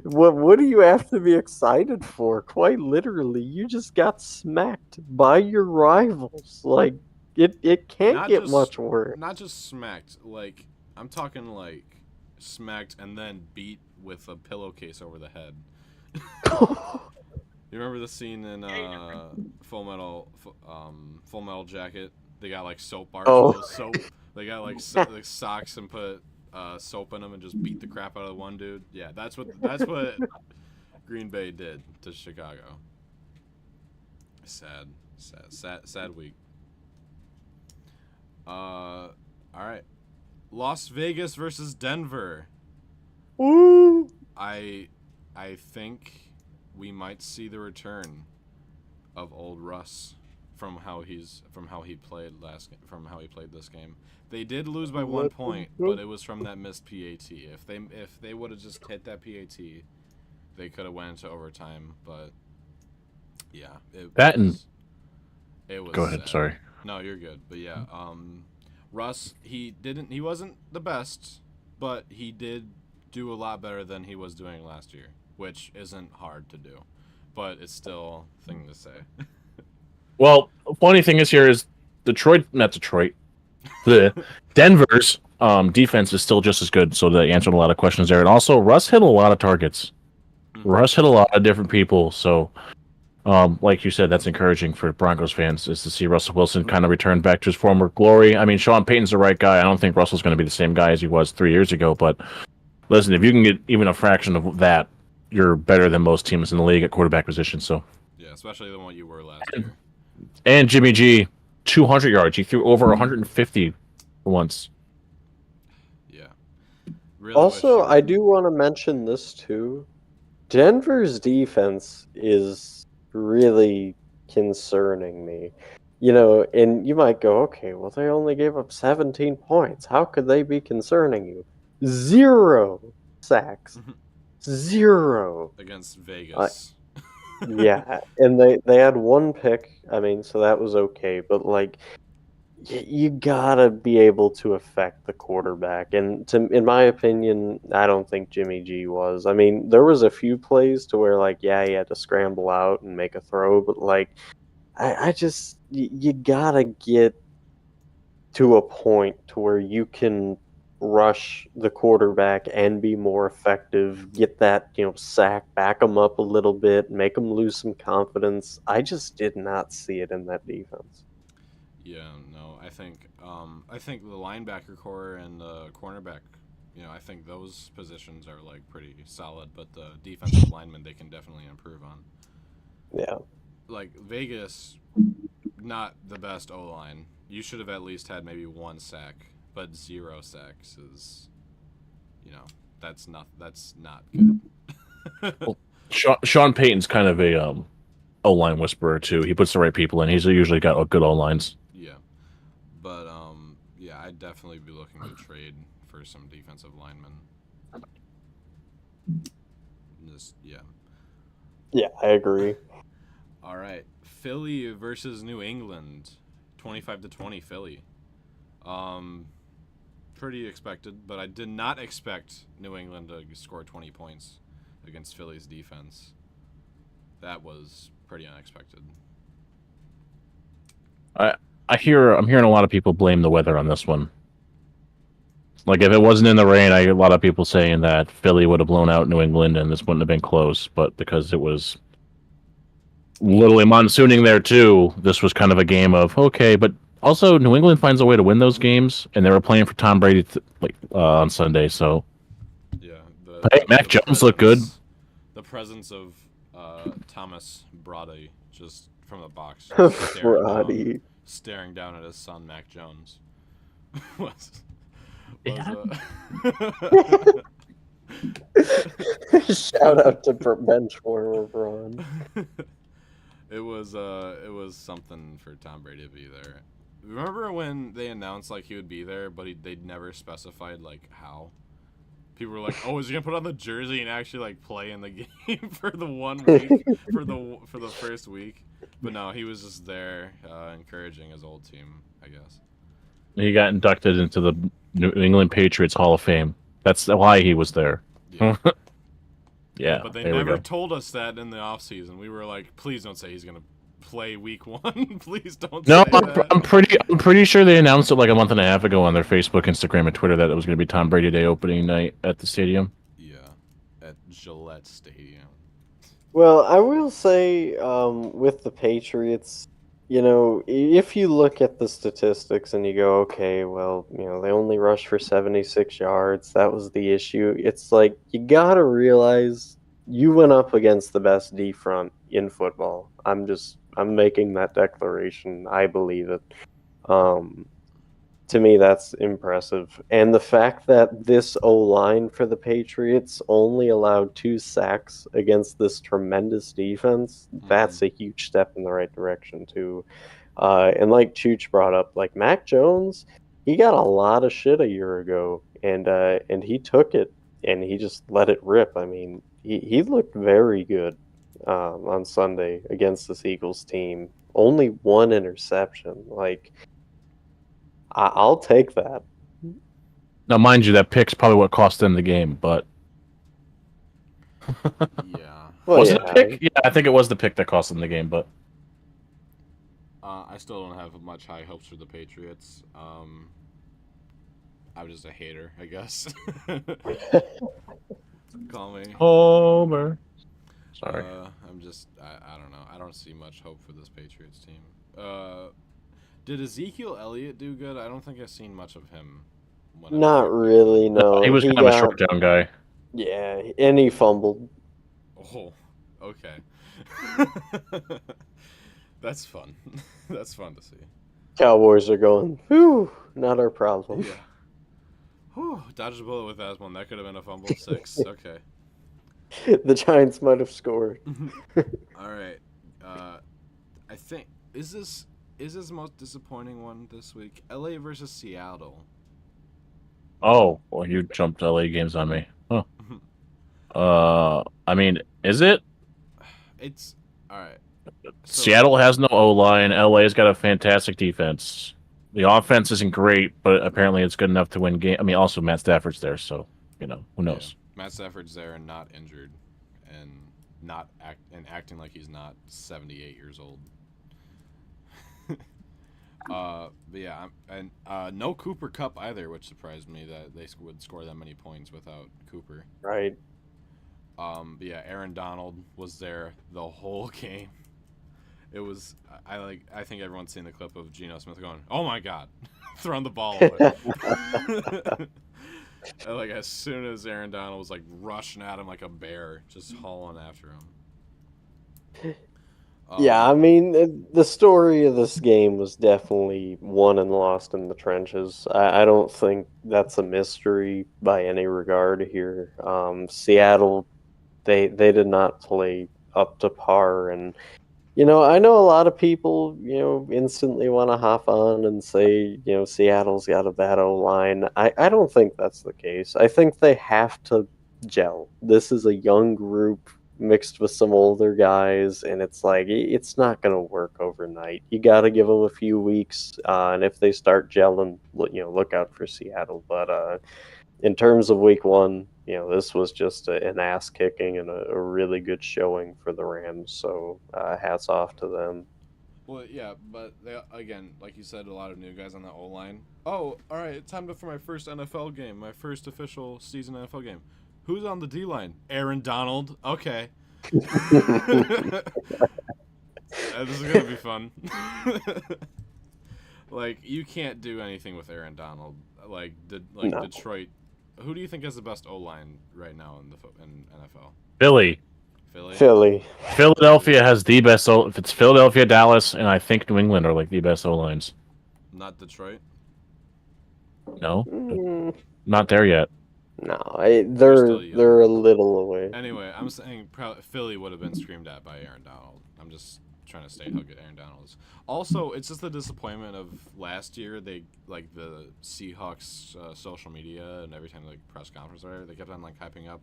S2: What do you have to be excited for? Quite literally, you just got smacked by your rivals. Like, it can't get much worse.
S1: Not just smacked, like, I'm talking like smacked and then beat with a pillowcase over the head. You remember the scene in Full Metal Jacket? They got like soap bars full of soap. They got like socks and put soap in them and just beat the crap out of one dude. Yeah, that's what Green Bay did to Chicago. Sad week. All right. Las Vegas versus Denver.
S2: Woo!
S1: I think we might see the return of old Russ from how he played this game. They did lose by 1 point, but it was from that missed PAT. If they would have just hit that PAT, they could have went into overtime. But yeah, it was.
S3: Go ahead.
S1: Sad.
S3: Sorry.
S1: No, you're good. But yeah, Russ, he wasn't the best, but he did do a lot better than he was doing last year, which isn't hard to do, but it's still a thing to say.
S3: Well, funny thing is here is Denver's defense is still just as good, so they answered a lot of questions there. And also, Russ hit a lot of targets. Mm-hmm. Russ hit a lot of different people, so like you said, that's encouraging for Broncos fans is to see Russell Wilson kind of return back to his former glory. I mean, Sean Payton's the right guy. I don't think Russell's going to be the same guy as he was 3 years ago, but listen, if you can get even a fraction of that, you're better than most teams in the league at quarterback position. So
S1: yeah, especially the one you were last year.
S3: And Jimmy G, 200 yards. He threw over 150 once.
S1: Yeah. Really
S2: Also,
S1: wish
S2: I do want to mention this too. Denver's defense is really concerning me. And you might go, okay, well, they only gave up 17 points. How could they be concerning you? Zero sacks. Zero.
S1: against
S2: Uh,
S1: Vegas.
S2: yeah, and they had one pick. I mean, so that was okay, but like you gotta be able to affect the quarterback. And in my opinion, I don't think Jimmy G was. I mean, there was a few plays to where like, yeah, he had to scramble out and make a throw, but like, I just you gotta get to a point to where you can rush the quarterback and be more effective, get that, sack, back them up a little bit, make them lose some confidence. I just did not see it in that defense.
S1: Yeah, no, I think the linebacker core and the cornerback, I think those positions are like pretty solid, but the defensive linemen they can definitely improve on.
S2: Yeah.
S1: Like Vegas, not the best O line. You should have at least had maybe one sack, but 0 sacks is, that's not good.
S3: Well, Sean Payton's kind of a O line whisperer too. He puts the right people in. He's usually got good O lines.
S1: Yeah, but yeah, I'd definitely be looking to trade for some defensive linemen. Just yeah.
S2: Yeah, I agree.
S1: All right, Philly versus New England, 25-20 Philly. Pretty expected, but I did not expect New England to score 20 points against Philly's defense. That was pretty unexpected.
S3: I'm hearing a lot of people blame the weather on this one. Like if it wasn't in the rain, I hear a lot of people saying that Philly would have blown out New England and this wouldn't have been close. But because it was literally monsooning there too, this was kind of a game of okay. But also, New England finds a way to win those games, and they were playing for Tom Brady on Sunday. So
S1: Yeah.
S3: hey, Mac Jones looked good.
S1: The presence of Thomas Brady just from the box,
S2: Roddy.
S1: staring down at his son Mac Jones.
S2: Shout out to bench warmer Braun.
S1: It was something for Tom Brady to be there. Remember when they announced like he would be there, but they'd never specified like how? People were like, "Oh, is he gonna put on the jersey and actually like play in the game for the 1 week for the first week?" But no, he was just there, encouraging his old team, I guess.
S3: He got inducted into the New England Patriots Hall of Fame. That's why he was there.
S1: Yeah.
S3: Yeah,
S1: But they
S3: there we
S1: never
S3: go.
S1: told us that in the offseason. We were like, please don't say he's gonna play week 1. Please don't
S3: No,
S1: say that.
S3: I'm pretty sure they announced it like a month and a half ago on their Facebook, Instagram, and Twitter that it was going to be Tom Brady Day opening night at the stadium.
S1: Yeah, at Gillette Stadium.
S2: Well, I will say, with the Patriots, if you look at the statistics and you go, okay, well, they only rushed for 76 yards. That was the issue. It's like, you gotta realize you went up against the best D front in football. I'm making that declaration. I believe it. To me, that's impressive. And the fact that this O-line for the Patriots only allowed 2 sacks against this tremendous defense, that's a huge step in the right direction, too. And like Chooch brought up, like Mac Jones, he got a lot of shit a year ago, and he took it, and he just let it rip. I mean, he looked very good on Sunday against this Eagles team. Only 1 interception. Like, I'll take that.
S3: Now, mind you, that pick's probably what cost them the game, but
S1: Yeah.
S2: Well,
S3: was it
S2: yeah.
S3: a pick? Yeah, I think it was the pick that cost them the game, but
S1: I still don't have much high hopes for the Patriots. I'm just a hater, I guess. Call me.
S3: Homer. Sorry.
S1: I'm just, I don't know. I don't see much hope for this Patriots team. Did Ezekiel Elliott do good? I don't think I've seen much of him.
S2: Not really, no.
S3: He was kind of a short down guy.
S2: Yeah, and he fumbled.
S1: Oh, okay. That's fun. That's fun to see.
S2: Cowboys are going, whew, not our problem.
S1: Yeah. Whew, dodged a bullet with that one. That could have been a fumble. 6. Okay.
S2: The Giants might have scored.
S1: All right. I think is this the most disappointing one this week? LA versus Seattle.
S3: Oh, well, you jumped LA games on me. Huh. I mean, is it?
S1: It's all right. So,
S3: Seattle has no O-line. LA's got a fantastic defense. The offense isn't great, but apparently it's good enough to win game. I mean, also Matt Stafford's there, so who knows?
S1: Yeah, Matt Stafford's there and not injured, and acting like he's not 78 years old. But yeah, and no Cooper Kupp either, which surprised me that they would score that many points without Cooper.
S2: Right.
S1: But yeah, Aaron Donald was there the whole game. It was I think everyone's seen the clip of Geno Smith going, "Oh my God," throwing the ball away. And, like as soon as Aaron Donald was like rushing at him like a bear, just hauling after him.
S2: Yeah, I mean, the story of this game was definitely won and lost in the trenches. I don't think that's a mystery by any regard here. Seattle, they did not play up to par, and I know a lot of people, instantly want to hop on and say, Seattle's got a bad O-line. I don't think that's the case. I think they have to gel. This is a young group mixed with some older guys, and it's like it's not going to work overnight. You got to give them a few weeks, and if they start gelling, look out for Seattle. But in terms of week one, this was just an ass kicking and a really good showing for the Rams. So hats off to them.
S1: Well, yeah, but they, again, like you said, a lot of new guys on the O-line. Oh, all right, time for my first NFL game, my first official season NFL game. Who's on the D-line? Aaron Donald. Okay. This is going to be fun. Like, you can't do anything with Aaron Donald. No. Detroit. Who do you think has the best O-line right now in NFL?
S3: Philly. Philadelphia has the best. If it's Philadelphia, Dallas, and I think New England are like the best O-lines.
S1: Not Detroit?
S3: No. Not there yet.
S2: No, they're a little away.
S1: Anyway, I'm saying Philly would have been screamed at by Aaron Donald. I'm just trying to state how good Aaron Donald is. Also, it's just the disappointment of last year. They like the Seahawks social media and every time like press conference or whatever, they kept on like hyping up,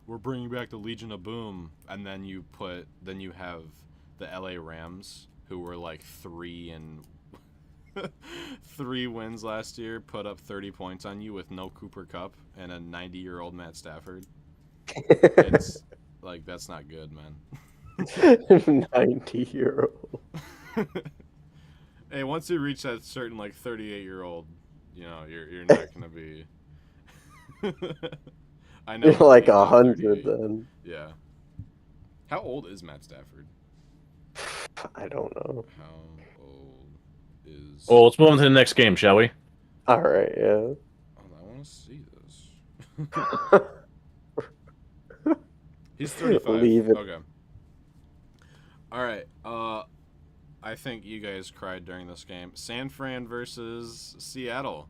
S1: we're bringing back the Legion of Boom, and then you have the LA Rams who were like 3 wins last year, put up 30 points on you with no Cooper Kupp and a 90-year-old Matt Stafford. It's like, that's not good, man.
S2: 90-year-old.
S1: Hey, once you reach that certain like 38-year-old, you're not gonna be. I know.
S2: You're like 100 then.
S1: Yeah. How old is Matt Stafford?
S2: I don't know.
S1: How old is?
S3: Well, let's move on to the next game, shall we?
S2: All right, yeah.
S1: Oh, I want to see this. He's 35.
S2: Leave it.
S1: Okay. All right. I think you guys cried during this game. San Fran versus Seattle.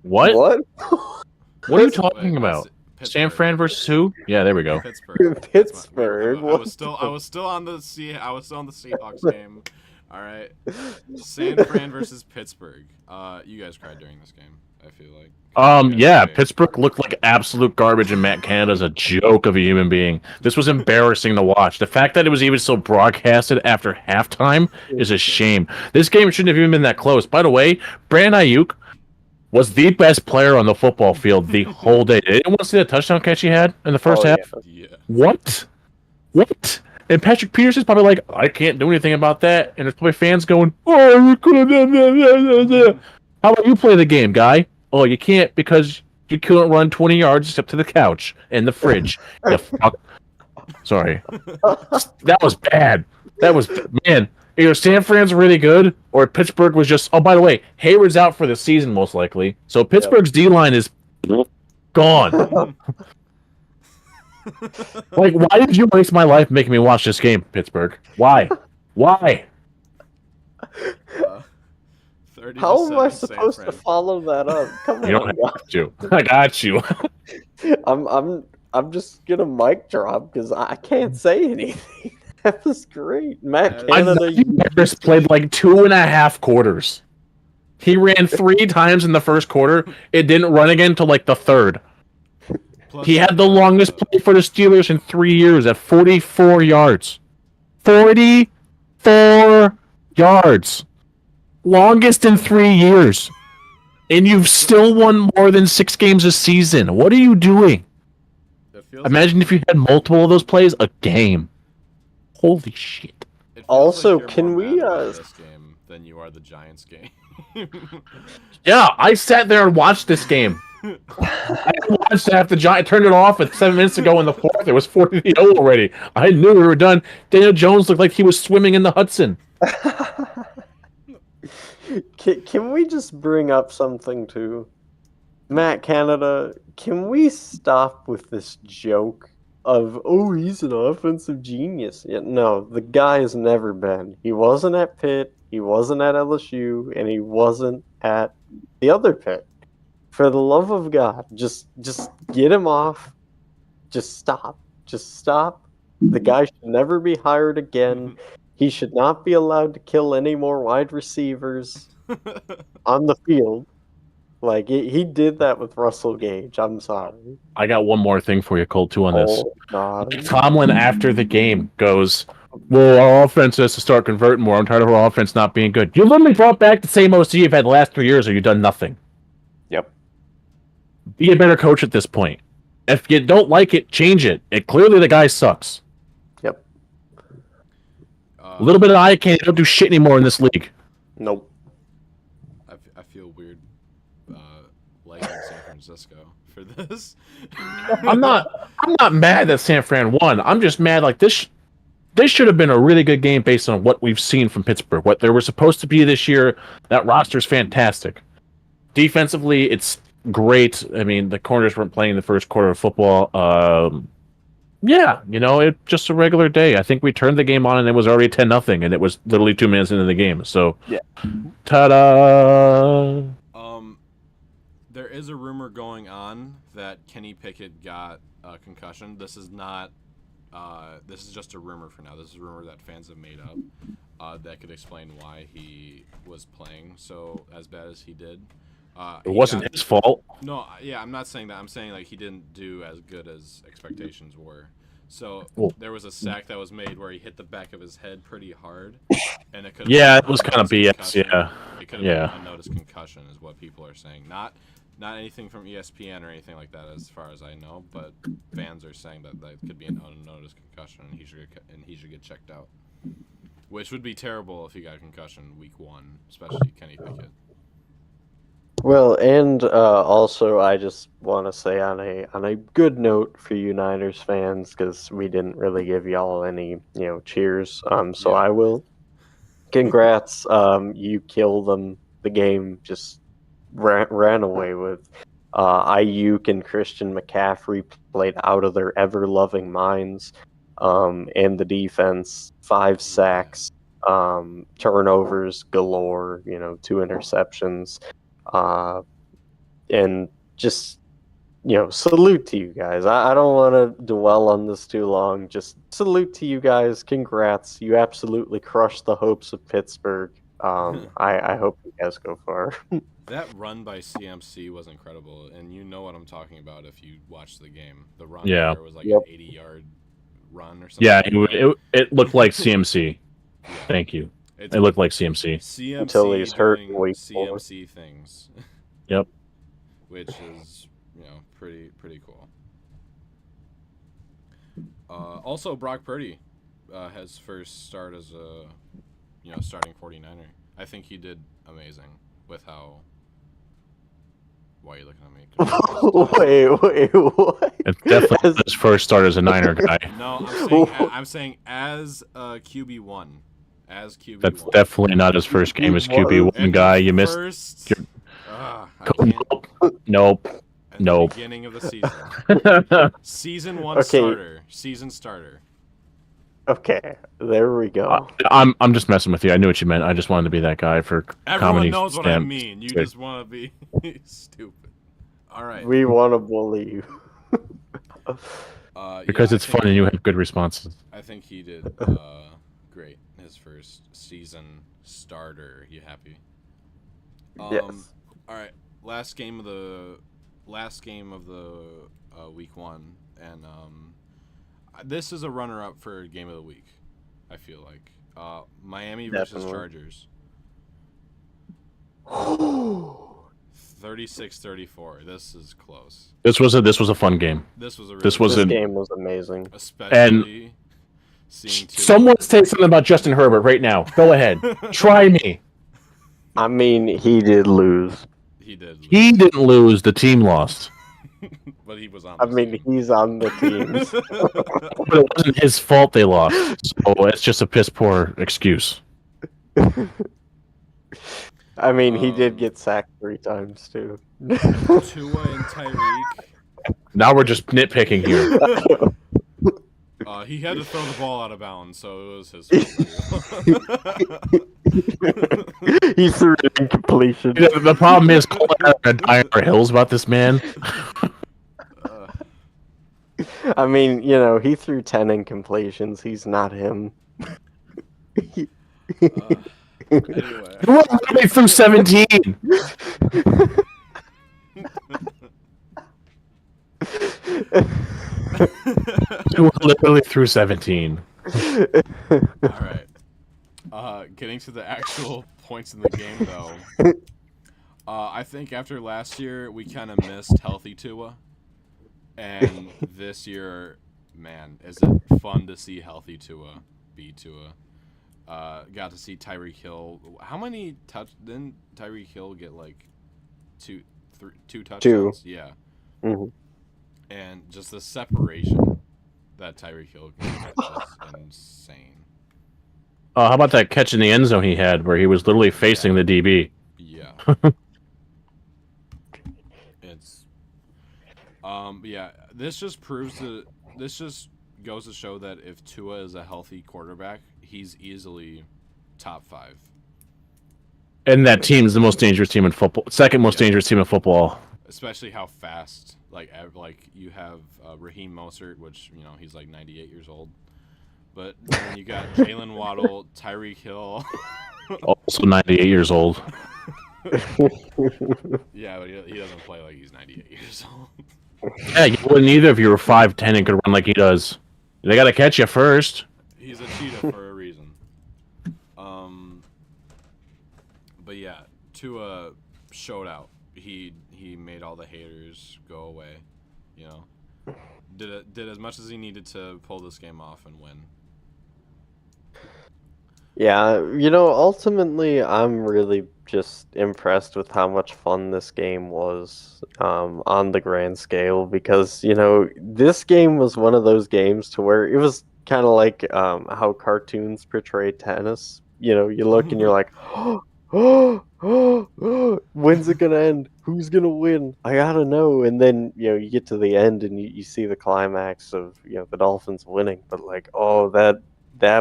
S3: What?
S2: What?
S3: What are you talking about? San Fran versus who? Yeah, there we go.
S1: Pittsburgh.
S2: Pittsburgh.
S1: I was still on the Seahawks game. All right. San Fran versus Pittsburgh. You guys cried during this game, I feel like.
S3: Yeah, Pittsburgh looked like absolute garbage, and Matt Canada's a joke of a human being. This was embarrassing to watch. The fact that it was even so broadcasted after halftime is a shame. This game shouldn't have even been that close. By the way, Brandon Ayuk was the best player on the football field the whole day. Did anyone see the touchdown catch he had in the first half?
S1: Yeah.
S3: What? And Patrick Peterson's probably like, I can't do anything about that. And there's probably fans going, oh, you could have done that. How about you play the game, guy? Oh, you can't because you couldn't run 20 yards except to the couch and the fridge. You fuck. Sorry. That was bad. Man, either San Fran's really good or Pittsburgh was just, oh, by the way, Hayward's out for the season most likely. So Pittsburgh's D-line is gone. Like, why did you waste my life making me watch this game, Pittsburgh? Why?
S1: 30
S2: How
S1: to
S2: am I
S1: 7 San
S2: supposed to
S1: Fran.
S2: follow that up? Come
S3: You
S2: on,
S3: don't have to. I got you.
S2: I'm just gonna mic drop because I can't say anything. That was great, Matt
S1: I
S2: Canada. You
S3: Harris played like 2.5 quarters. He ran 3 times in the first quarter. It didn't run again until like the third.
S1: Plus,
S3: He had the longest play for the Steelers in 3 years at 44 yards. 44 yards. Longest in 3 years. And you've still won more than 6 games a season. What are you doing? Imagine if you had multiple of those plays a game. Holy shit.
S1: It feels
S2: Also,
S1: like you're
S2: can
S1: more
S2: we,
S1: mad about this game than you are the Giants game.
S3: Yeah, I sat there and watched this game. I watched after the Giants turned it off at 7 minutes ago in the fourth. It was 40-0 already. I knew we were done. Daniel Jones looked like he was swimming in the Hudson.
S2: Can we just bring up something too? Matt Canada, can we stop with this joke of, oh, he's an offensive genius? Yeah, no, the guy has never been. He wasn't at Pitt, he wasn't at LSU, and he wasn't at the other Pitt. For the love of God, just get him off. Just stop. Just stop. The guy should never be hired again. He should not be allowed to kill any more wide receivers on the field. Like, he did that with Russell Gage. I'm sorry.
S3: I got one more thing for you, Cole, too, on this.
S2: Oh, God.
S3: Tomlin, after the game, goes, well, our offense has to start converting more. I'm tired of our offense not being good. You literally brought back the same OC you've had the last 3 years, or you've done nothing.
S2: Yep.
S3: Be a better coach at this point. If you don't like it, change it. Clearly, the guy sucks.
S2: Yep.
S3: A little bit of eye candy don't do shit anymore in this league.
S2: Nope.
S1: I feel weird liking San Francisco for this.
S3: I'm not mad that San Fran won. I'm just mad like this should have been a really good game based on what we've seen from Pittsburgh. What they were supposed to be this year. That roster's fantastic. Defensively, it's great. I mean, the corners weren't playing the first quarter of football. Yeah, it's just a regular day. I think we turned the game on and it was already 10-0, and it was literally 2 minutes into the game. So,
S2: yeah.
S3: Ta-da!
S1: There is a rumor going on that Kenny Pickett got a concussion. This is not. This is just a rumor for now. This is a rumor that fans have made up that could explain why he was playing so as bad as he did.
S3: It wasn't his fault.
S1: No, yeah, I'm not saying that. I'm saying like he didn't do as good as expectations were. So there was a sack that was made where he hit the back of his head pretty hard, and it could.
S3: Yeah, it was kind of BS.
S1: Concussion.
S3: Yeah,
S1: it could have been unnoticed concussion, is what people are saying. Not anything from ESPN or anything like that, as far as I know. But fans are saying that could be an unnoticed concussion, and he should get checked out. Which would be terrible if he got a concussion week 1, especially Kenny Pickett.
S2: Well, and also I just want to say on a good note for you Niners fans, because we didn't really give y'all any cheers. So I will. Congrats. You killed them. The game just ran away with. Ayuk and Christian McCaffrey played out of their ever-loving minds. And the defense, 5 sacks, turnovers galore. 2 interceptions. And just, salute to you guys. I don't want to dwell on this too long. Just salute to you guys. Congrats. You absolutely crushed the hopes of Pittsburgh. I hope you guys go far.
S1: That run by CMC was incredible, and you know what I'm talking about if you watched the game. The run there was like an 80-yard run or something.
S3: Yeah, it looked like CMC. Yeah. Thank you. It looked like CMC.
S1: CMC
S2: until he's hurt.
S1: CMC things.
S3: Yep.
S1: Which is, pretty cool. Also, Brock Purdy has first start as a, starting 49er. I think he did amazing with how. Why are you looking at me?
S2: Wait, what?
S3: It's definitely his first start as a Niner guy.
S1: No, I'm saying as a QB1. As QB1.
S3: That's definitely not his first game as QB1 guy. You missed. Nope.
S1: At the beginning of the season. Season 1 starter. Season starter.
S2: Okay, there we go.
S3: I'm just messing with you. I knew what you meant. I just wanted to be that guy for
S1: Everyone
S3: comedy.
S1: knows what I
S3: stamp.
S1: mean. You just want to be stupid. All right.
S2: We want to bully you.
S3: Because
S1: yeah,
S3: it's fun and you have good responses.
S1: I think he did great. His first season starter. You happy?
S2: Yes.
S1: All right. Last game of the week one, and this is a runner-up for game of the week. I feel like Miami versus Chargers. 36-34. This is close.
S3: This was a fun game.
S1: This was a really
S3: This was
S2: This
S3: an-
S2: game was amazing.
S1: especially seeing two.
S3: Someone say something about Justin Herbert right now. Go ahead. Try me.
S2: I mean, he did lose.
S1: He did. Lose.
S3: He didn't lose. The team lost.
S1: But he was on.
S2: I mean, he's on the teams.
S3: But it wasn't his fault they lost. So it's just a piss poor excuse.
S2: I mean, he did get sacked 3 times too.
S1: Tua and Tyreek.
S3: Now we're just nitpicking here.
S1: He had to throw the ball out of bounds, so it was his fault.
S2: He threw it incompletion.
S3: The problem is, Cole and I are gonna die on our hills about this man.
S2: I mean, you know, he threw 10 incompletions. He's not him.
S1: Anyway.
S3: He went literally through 17. He went literally through 17.
S1: All right. Getting to the actual points in the game, though. I think after last year, we kind of missed healthy Tua. And this year, man, is it fun to see healthy Tua be Tua. Got to see Tyreek Hill. How many didn't Tyreek Hill get like two touchdowns?
S2: 2.
S1: Yeah.
S2: Mm-hmm.
S1: And just the separation that Tyreek Hill got was insane.
S3: How about that catch in the end zone he had, where he was literally facing the DB?
S1: Yeah. It's. Yeah. This just goes to show that if Tua is a healthy quarterback, he's easily top 5.
S3: And that team is the most dangerous team in football. Second most dangerous team in football.
S1: Especially how fast, like you have Raheem Mostert, which he's like 98 years old, but then you got Jalen Waddle, Tyreek Hill,
S3: Also 98 years old.
S1: Yeah, but he doesn't play like he's 98 years old.
S3: Yeah, you wouldn't either if you were 5'10 and could run like he does. They got to catch you first.
S1: He's a cheetah for a reason. But yeah, Tua showed out. He made all the haters go away. Did as much as he needed to pull this game off and win.
S2: Yeah, ultimately, I'm really just impressed with how much fun this game was on the grand scale because, this game was one of those games to where it was kind of like how cartoons portray tennis. You look and you're like, when's it gonna end? Who's gonna win? I gotta know. And then you get to the end and you see the climax of the Dolphins winning. But like, oh, that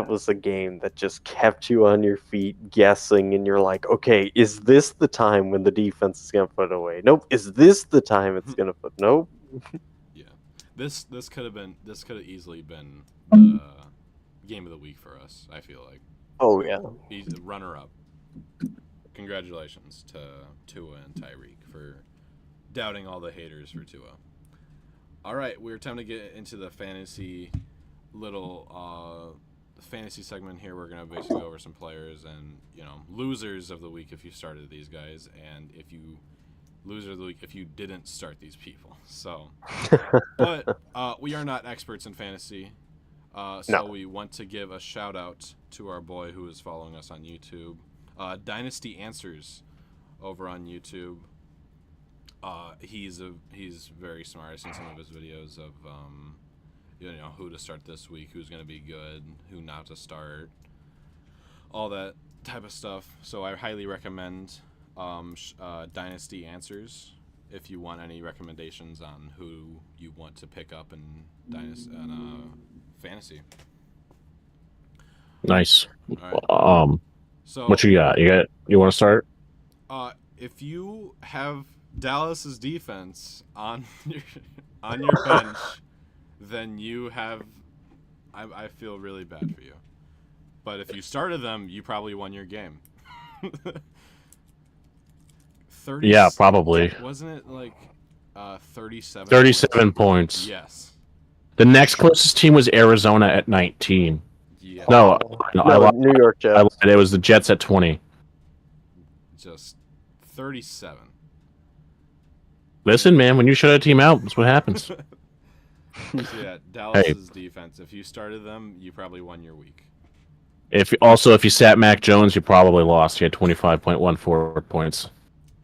S2: was a game that just kept you on your feet guessing, and you're like, okay, is this the time when the defense is gonna put it away? Nope. Is this the time it's gonna put? Nope.
S1: Yeah, this could have easily been the game of the week for us. I feel like.
S2: Oh yeah.
S1: He's the runner-up. Congratulations to Tua and Tyreek for doubting all the haters for Tua. All right, we're time to get into the fantasy fantasy segment here. We're gonna basically go over some players and losers of the week if you started these guys, and loser of the week if you didn't start these people. So, but we are not experts in fantasy, so
S2: No.
S1: we want to give a shout out to our boy who is following us on YouTube. Dynasty Answers over on YouTube. He's very smart. I've seen some of his videos of who to start this week, who's going to be good, who not to start, all that type of stuff. So I highly recommend Dynasty Answers if you want any recommendations on who you want to pick up in fantasy.
S3: Nice.
S1: All right. So
S3: What you got? You want to start?
S1: if you have Dallas's defense on your bench, then you have. I feel really bad for you. But if you started them, you probably won your game. 30,
S3: Yeah, probably.
S1: Wasn't it like 37?
S3: 37 points.
S1: Yes.
S3: The next closest team was Arizona at 19.
S1: Yeah.
S3: No, I lied.
S2: New York
S3: I
S2: Jets.
S3: lied. It was the Jets at 20.
S1: Just 37.
S3: Listen, man, when you shut a team out, that's what happens.
S1: So yeah, Dallas's defense. If you started them, you probably won your week.
S3: If you sat Mac Jones, you probably lost. He had 25.14 points.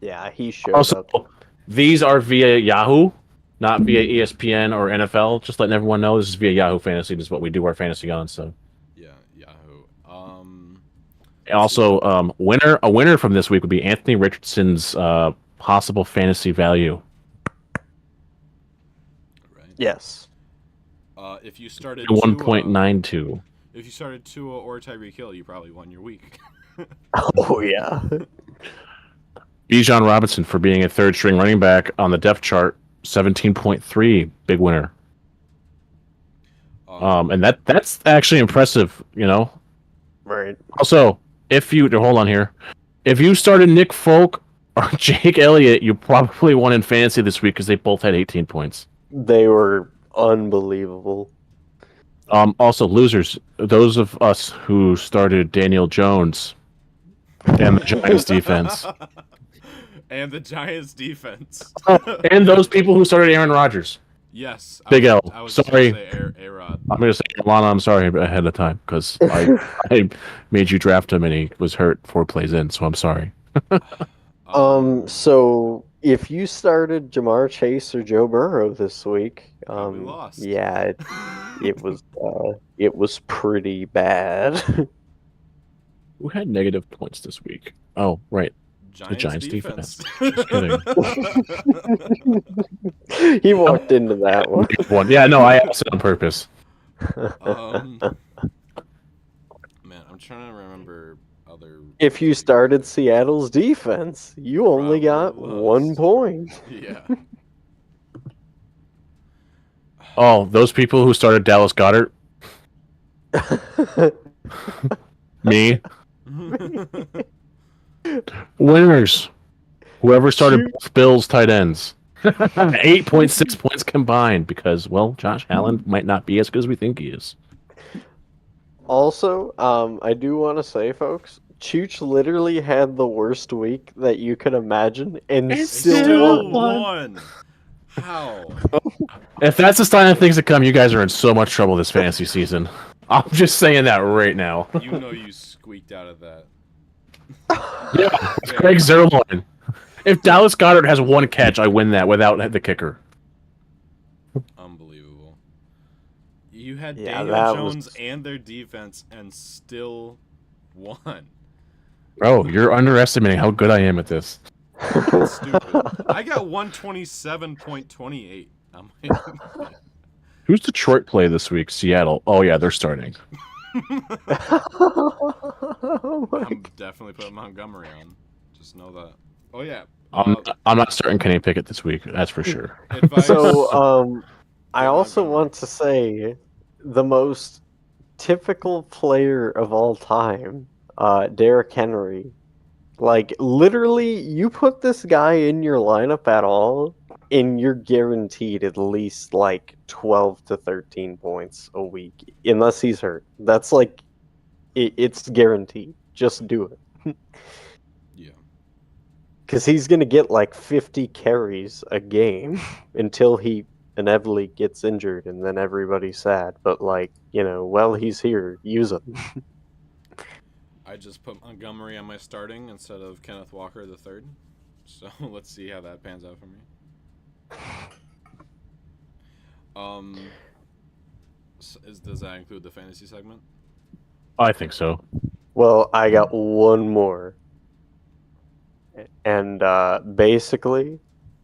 S2: Yeah, he showed
S3: Also,
S2: up.
S3: these are via Yahoo, not via ESPN or NFL. Just letting everyone know this is via Yahoo Fantasy. This is what we do our fantasy on. So
S1: Yeah, Yahoo.
S3: also, a winner from this week would be Anthony Richardson's possible fantasy value.
S1: Right.
S2: Yes.
S1: If you started
S3: 1.92.
S1: If you started Tua or Tyreek Hill, you probably won your week.
S2: Oh yeah.
S3: Bijan Robinson for being a third string running back on the depth chart, 17.3, big winner. And that's actually impressive, you know.
S2: Right.
S3: Also, hold on here, if you started Nick Folk or Jake Elliott, you probably won in fantasy this week because they both had 18 points.
S2: They were unbelievable.
S3: Also, losers, those of us who started Daniel Jones and the Giants defense.
S1: And the Giants defense.
S3: And those people who started Aaron Rodgers.
S1: Yes.
S3: Big L.
S1: I was
S3: Sorry.
S1: Going to say A-Rod.
S3: I'm going to say, Lana, I'm sorry ahead of time because I made you draft him and he was hurt 4 plays in, so I'm sorry.
S2: So if you started Jamar Chase or Joe Burrow this week,
S1: we lost.
S2: Yeah, it was pretty bad.
S3: Who had negative points this week? Oh, right. The Giants defense. Just kidding.
S2: He walked into that one.
S3: Yeah, no, I asked it on purpose.
S1: Man, I'm trying to remember other.
S2: If you started Seattle's defense, you only got
S1: Probably
S2: 1 point.
S1: Yeah.
S3: Oh, those people who started Dallas Goedert? Me? Winners. Whoever started both Bills tight ends. 8.6 points combined because, well, Josh Allen might not be as good as we think he is.
S2: Also, I do want to say, folks, Chooch literally had the worst week that you could imagine and still
S1: won. How?
S3: If that's the sign of things to come, you guys are in so much trouble this fantasy season. I'm just saying that right now.
S1: You know you squeaked out of that.
S3: Yeah, it's Craig Zerline. If Dallas Goedert has 1 catch, I win that without the kicker.
S1: Unbelievable. You had
S2: Yeah,
S1: Daniel Jones and their defense and still won.
S3: Bro, you're underestimating how good I am at this.
S1: That's stupid. I got 127.28. I'm like,
S3: Who's Detroit play this week? Seattle. Oh, yeah, they're starting.
S2: Oh my
S1: I'm definitely putting Montgomery on. Just know that. Oh, yeah.
S3: I'm not starting Kenny Pickett this week. That's for sure.
S1: Advice.
S2: So, I also want to say the most typical player of all time, Derrick Henry. Like, literally, you put this guy in your lineup at all, and you're guaranteed at least, like, 12 to 13 points a week, unless he's hurt. That's, like, it's guaranteed. Just do it.
S1: Yeah.
S2: Because he's going to get, like, 50 carries a game until he inevitably gets injured, and then everybody's sad. But, like, while he's here, use him.
S1: I just put Montgomery on my starting instead of Kenneth Walker III. So let's see how that pans out for me. Does that include the fantasy segment?
S3: I think so.
S2: Well, I got one more. And basically,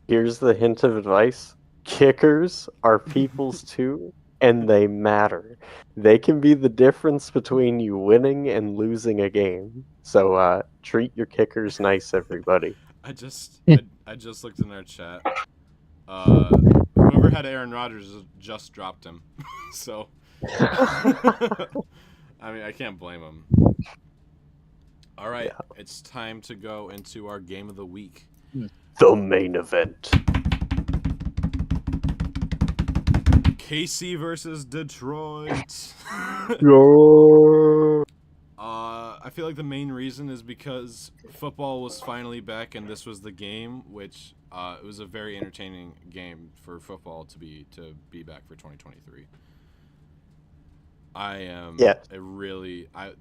S2: here's the hint of advice. Kickers are people's too, and they matter. They can be the difference between you winning and losing a game. So treat your kickers nice, everybody.
S1: I just looked in our chat. Whoever had Aaron Rodgers just dropped him. So I mean, I can't blame him. All right, it's time to go into our game of the week.
S2: The main event.
S1: KC versus Detroit. I feel like the main reason is because football was finally back and this was the game, which it was a very entertaining game for football to be back for 2023.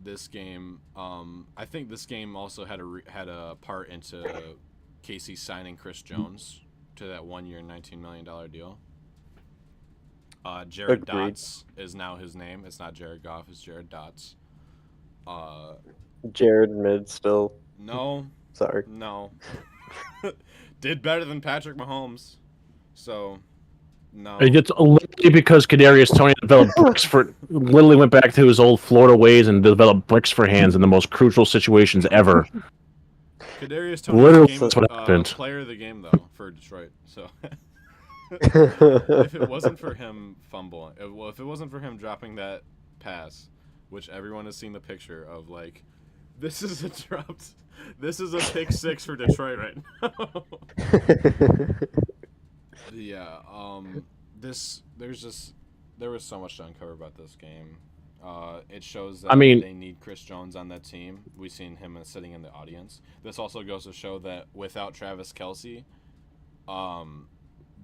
S1: This game. I think this game also had a part into KC signing Chris Jones to that 1 year, $19 million deal. Jared
S2: Agreed.
S1: Dotz is now his name. It's not Jared Goff. It's Jared Dotz.
S2: Jared Mid still.
S1: No.
S2: Sorry.
S1: No. Did better than Patrick Mahomes. So, no.
S3: It's literally because Kadarius Toney developed bricks literally went back to his old Florida ways and developed bricks for hands in the most crucial situations ever.
S1: Kadarius Toney
S3: Literally, that's what happened.
S1: Player of the game, though, for Detroit. So, if it wasn't for him fumbling, if it wasn't for him dropping that pass, which everyone has seen the picture of, like, this is a pick six for Detroit right now. Yeah, there was so much to uncover about this game. It shows that they need Chris Jones on that team. We've seen him sitting in the audience. This also goes to show that without Travis Kelce,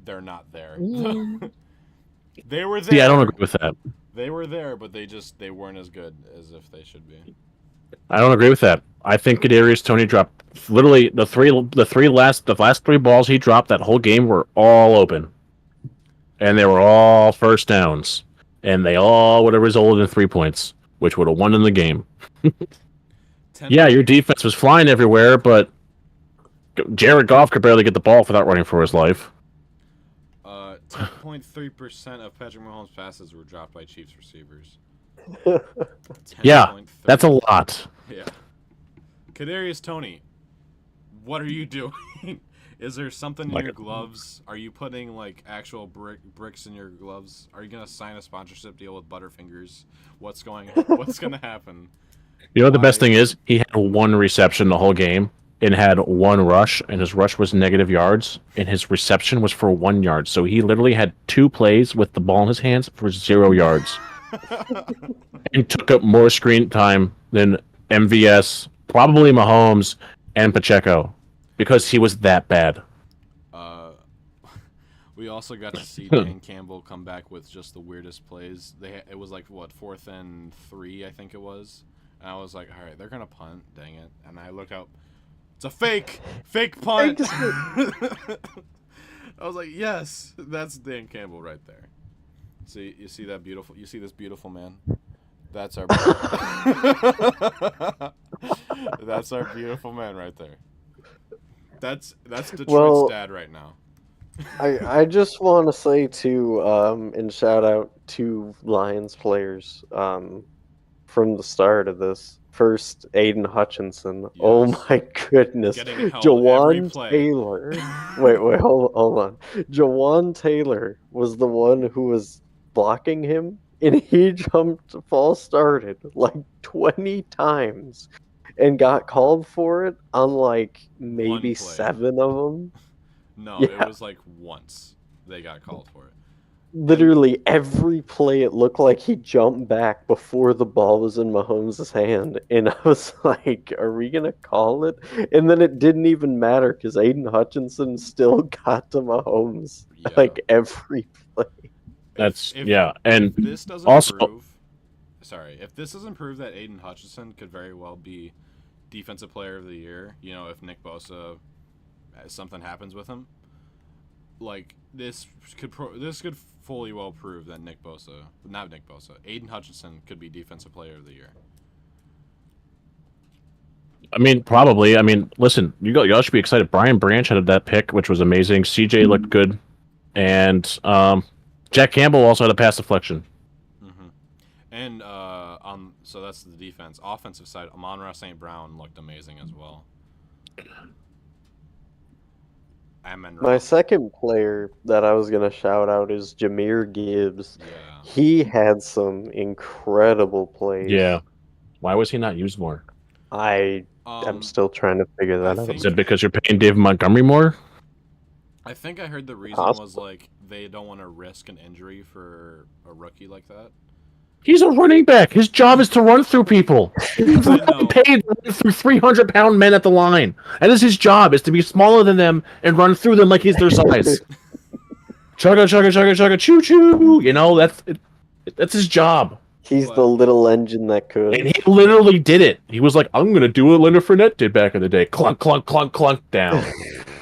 S1: they're not there. They were there.
S3: Yeah, I don't agree with that.
S1: They were there, but they weren't as good as if they should be.
S3: I don't agree with that. I think Kadarius Toney dropped literally the last three balls he dropped that whole game were all open, and they were all first downs, and they all would have resulted in 3 points, which would have won in the game. Yeah, your defense was flying everywhere, but Jared Goff could barely get the ball without running for his life.
S1: 10.3% of Patrick Mahomes' passes were dropped by Chiefs receivers.
S3: Yeah, that's a lot.
S1: Yeah. Kadarius Toney, what are you doing? Is there something in your gloves? Are you putting like actual bricks in your gloves? Are you gonna sign a sponsorship deal with Butterfingers? What's gonna happen?
S3: You know what the best thing is? He had one reception the whole game and had one rush, and his rush was negative yards, and his reception was for 1 yard. So he literally had 2 plays with the ball in his hands for 0 yards. And took up more screen time than MVS, probably Mahomes, and Pacheco, because he was that bad.
S1: We also got to see Dan Campbell come back with just the weirdest plays. It was like, 4th and 3, I think it was. And I was like, all right, they're going to punt, dang it. And I look up, it's a fake punt. I was like, yes, that's Dan Campbell right there. See, you see this beautiful man? That's our that's our beautiful man right there. That's Detroit's dad right now.
S2: I just want to say too, and shout out to Lions players from the start of this. First, Aiden Hutchinson. Yes. Oh my goodness. Jawan Taylor. wait, hold on. Jawan Taylor was the one who was blocking him, and he jumped false started like 20 times and got called for it on like maybe 7 of them.
S1: No, yeah. It was like once they got called for it.
S2: Literally every play, it looked like he jumped back before the ball was in Mahomes' hand. And I was like, are we going to call it? And then it didn't even matter because Aiden Hutchinson still got to Mahomes like every play.
S3: And
S1: this doesn't
S3: also
S1: if this doesn't prove that Aiden Hutchinson could very well be defensive player of the year, if Nick Bosa, something happens with him, like this could fully well prove that Aiden Hutchinson could be defensive player of the year.
S3: I mean, probably. I mean, listen, y'all should be excited. Brian Branch had that pick, which was amazing. CJ looked good, and Jack Campbell also had a pass deflection.
S1: Mm-hmm. And so that's the defense. Offensive side, Amon-Ra St. Brown looked amazing as well.
S2: My second player that I was going to shout out is Jahmyr Gibbs.
S1: Yeah.
S2: He had some incredible plays.
S3: Yeah. Why was he not used more?
S2: I'm still trying to figure that out.
S3: Is it because you're paying Dave Montgomery more?
S1: I think I heard the reason was like they don't want to risk an injury for a rookie like that.
S3: He's a running back. His job is to run through people. He's paid to run through 300-pound men at the line. That is his job, is to be smaller than them and run through them like he's their size. Chugga, chugga, chugga, chugga, choo choo. You know, that's his job.
S2: He's the little engine that could.
S3: And he literally did it. He was like, I'm going to do what Leonard Fournette did back in the day. Clunk, clunk, clunk, clunk, down.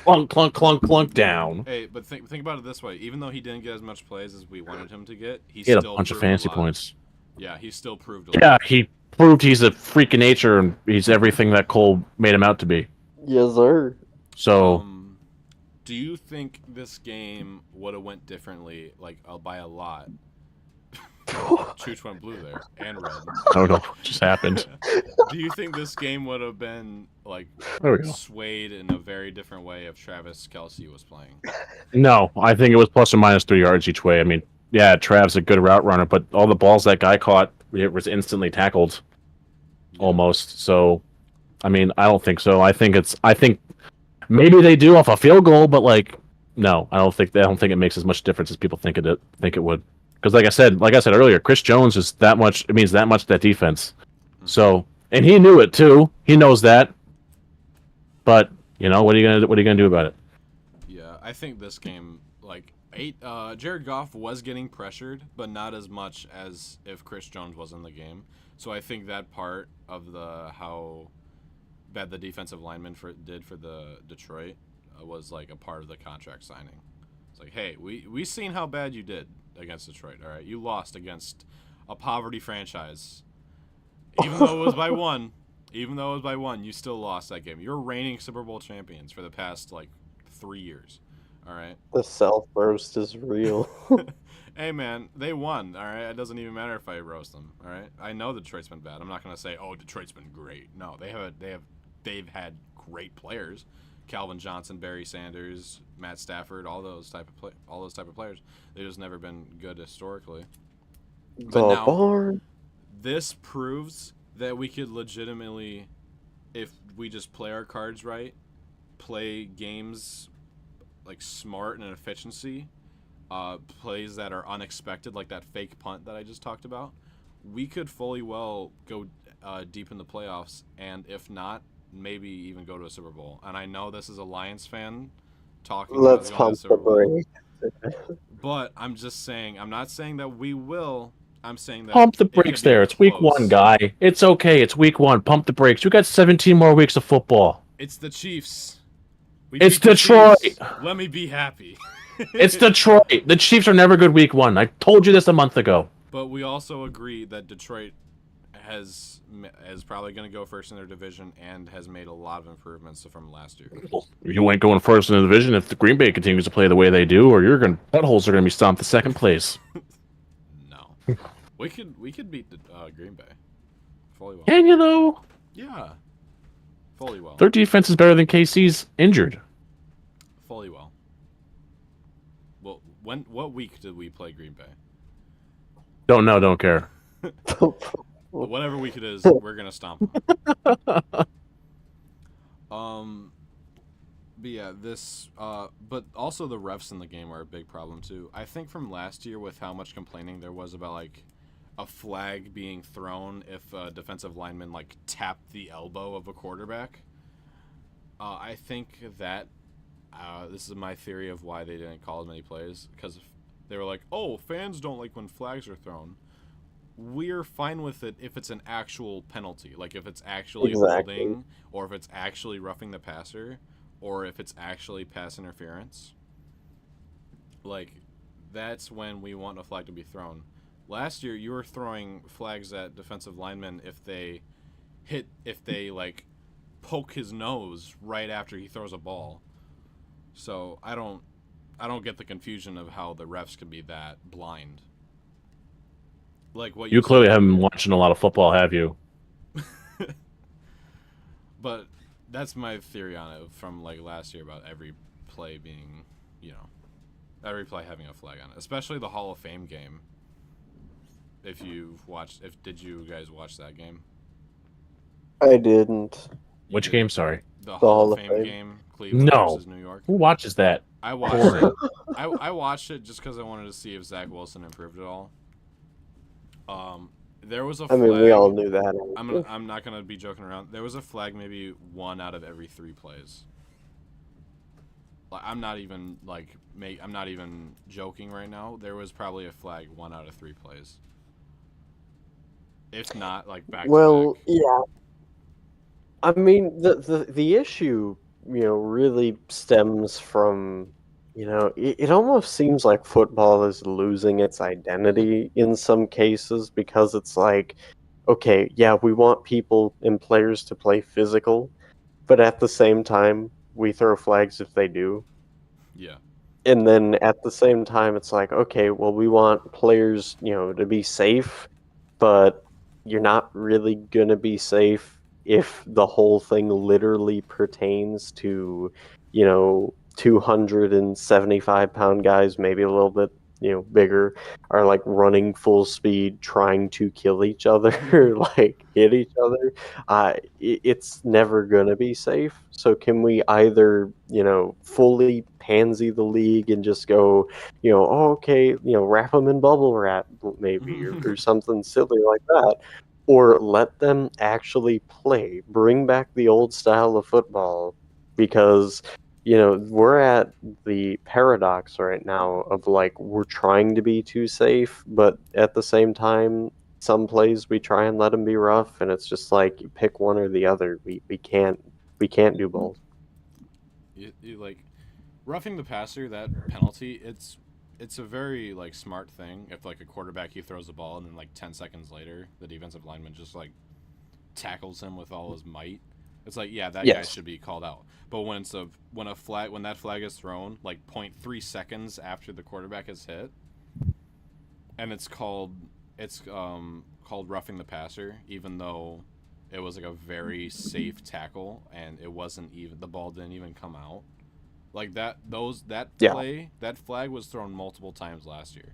S3: Clunk, clunk, clunk, clunk, down.
S1: Hey, but think about it this way. Even though he didn't get as much plays as we wanted him to get,
S3: he had a bunch of fantasy points.
S1: Yeah, he still proved a lot.
S3: Yeah, he proved he's a freak of nature and he's everything that Cole made him out to be.
S2: Yes, sir.
S3: So,
S1: do you think this game would have went differently, like by a lot? Chooch went blue there and red.
S3: I don't know. It just happened.
S1: Do you think this game would have been like swayed in a very different way if Travis Kelce was playing?
S3: No, I think it was plus or minus 3 yards each way. I mean, yeah, Trav's a good route runner, but all the balls that guy caught, it was instantly tackled, almost. So, I mean, I don't think so. I think maybe they do off a field goal, but like, no, I don't think it makes as much difference as people think it would. Because like I said earlier, Chris Jones is that much. It means that much to that defense. So, and he knew it too. He knows that. But you know, what are you gonna do about it?
S1: Yeah, I think this game, Jared Goff was getting pressured, but not as much as if Chris Jones was in the game. So I think that part of how bad the defensive lineman did for the Detroit was like a part of the contract signing. It's like, hey, we seen how bad you did against Detroit. All right, you lost against a poverty franchise, even though it was by one. Even though it was by one, you still lost that game. You're reigning Super Bowl champions for the past 3 years. All right.
S2: The self roast is real.
S1: Hey man, they won. All right. It doesn't even matter if I roast them. All right. I know Detroit's been bad. I'm not gonna say, oh, Detroit's been great. No, they've had great players. Calvin Johnson, Barry Sanders, Matt Stafford, all those type of players. They've just never been good historically. But now, this proves that we could legitimately, if we just play our cards right, play games smart and efficiency, plays that are unexpected, like that fake punt that I just talked about, we could fully well go deep in the playoffs, and if not, maybe even go to a Super Bowl. And I know this is a Lions fan talking
S2: Let's
S1: about going to
S2: pump the brakes.
S1: But I'm just saying, I'm not saying that we will. I'm saying that
S3: pump the brakes there. It's week 1, guy. It's okay. It's week 1. Pump the brakes. We got 17 more weeks of football.
S1: It's the Chiefs.
S3: It's Detroit.
S1: Let me be happy.
S3: It's Detroit. The Chiefs are never good week 1. I told you this a month ago.
S1: But we also agree that Detroit is probably going to go first in their division and has made a lot of improvements from last year.
S3: You ain't going first in the division if the Green Bay continues to play the way they do, or buttholes are going to be stomped to second place.
S1: No, we could beat the Green Bay fully well.
S3: Can you though?
S1: Yeah, fully well.
S3: Their defense is better than KC's injured.
S1: Fully well. Well, what week did we play Green Bay?
S3: Don't know, don't care.
S1: Whatever week it is, we're gonna stomp them. But yeah, but also the refs in the game are a big problem too. I think from last year with how much complaining there was about a flag being thrown if a defensive lineman tapped the elbow of a quarterback. I think that this is my theory of why they didn't call as many plays, because they were like, oh, fans don't like when flags are thrown. We're fine with it if it's an actual penalty, if it's actually holding, or if it's actually roughing the passer, or if it's actually pass interference. That's when we want a flag to be thrown. Last year, you were throwing flags at defensive linemen if they poke his nose right after he throws a ball. So I don't I don't get the confusion of how the refs can be that blind. Like what
S3: You
S1: said
S3: clearly haven't been
S1: earlier.
S3: watching a lot of football, have you?
S1: But that's my theory on it from like last year about every play being, every play having a flag on it, especially the Hall of Fame game. Did you guys watch that game?
S2: I didn't.
S1: You
S3: Which game?
S1: didn't?
S3: Sorry.
S1: The
S2: The
S1: Hall
S2: Hall
S1: of
S2: of
S1: Fame
S2: Fame.
S1: game, Cleveland
S3: No.
S1: versus New York.
S3: Who watches that?
S1: I watched
S3: Boring.
S1: it. I watched it just because I wanted to see if Zach Wilson improved at all. There was a
S2: I
S1: flag.
S2: mean, we all knew that.
S1: I'm not gonna be joking around. There was a flag maybe 1 out of every 3 plays. Like I'm not even joking right now. There was probably a flag 1 out of 3 plays. If not, like back
S2: Well,
S1: to back.
S2: yeah. I mean, the issue, really stems from, it almost seems like football is losing its identity in some cases because it's like, okay, yeah, we want people and players to play physical, but at the same time, we throw flags if they do.
S1: Yeah.
S2: And then at the same time, it's like, okay, well, we want players, to be safe, but you're not really going to be safe if the whole thing literally pertains to, 275-pound guys, maybe a little bit, bigger, are like running full speed, trying to kill each other, like hit each other. It's never going to be safe. So can we either, fully pansy the league and just go, oh, okay, wrap them in bubble wrap maybe or something silly like that, or let them actually play, bring back the old style of football, because we're at the paradox right now of like we're trying to be too safe, but at the same time some plays we try and let them be rough, and it's just like you pick one or the other. We can't do both.
S1: You like roughing the passer, that penalty, it's a very like smart thing. If like a quarterback, he throws the ball and then like 10 seconds later the defensive lineman just like tackles him with all his might, it's like, yeah, that guy
S2: Yes.
S1: should be called out. But when that flag is thrown like 0.3 seconds after the quarterback is hit, and it's called roughing the passer, even though it was like a very safe tackle and the ball didn't even come out. Like that
S2: Yeah.
S1: that flag was thrown multiple times last year,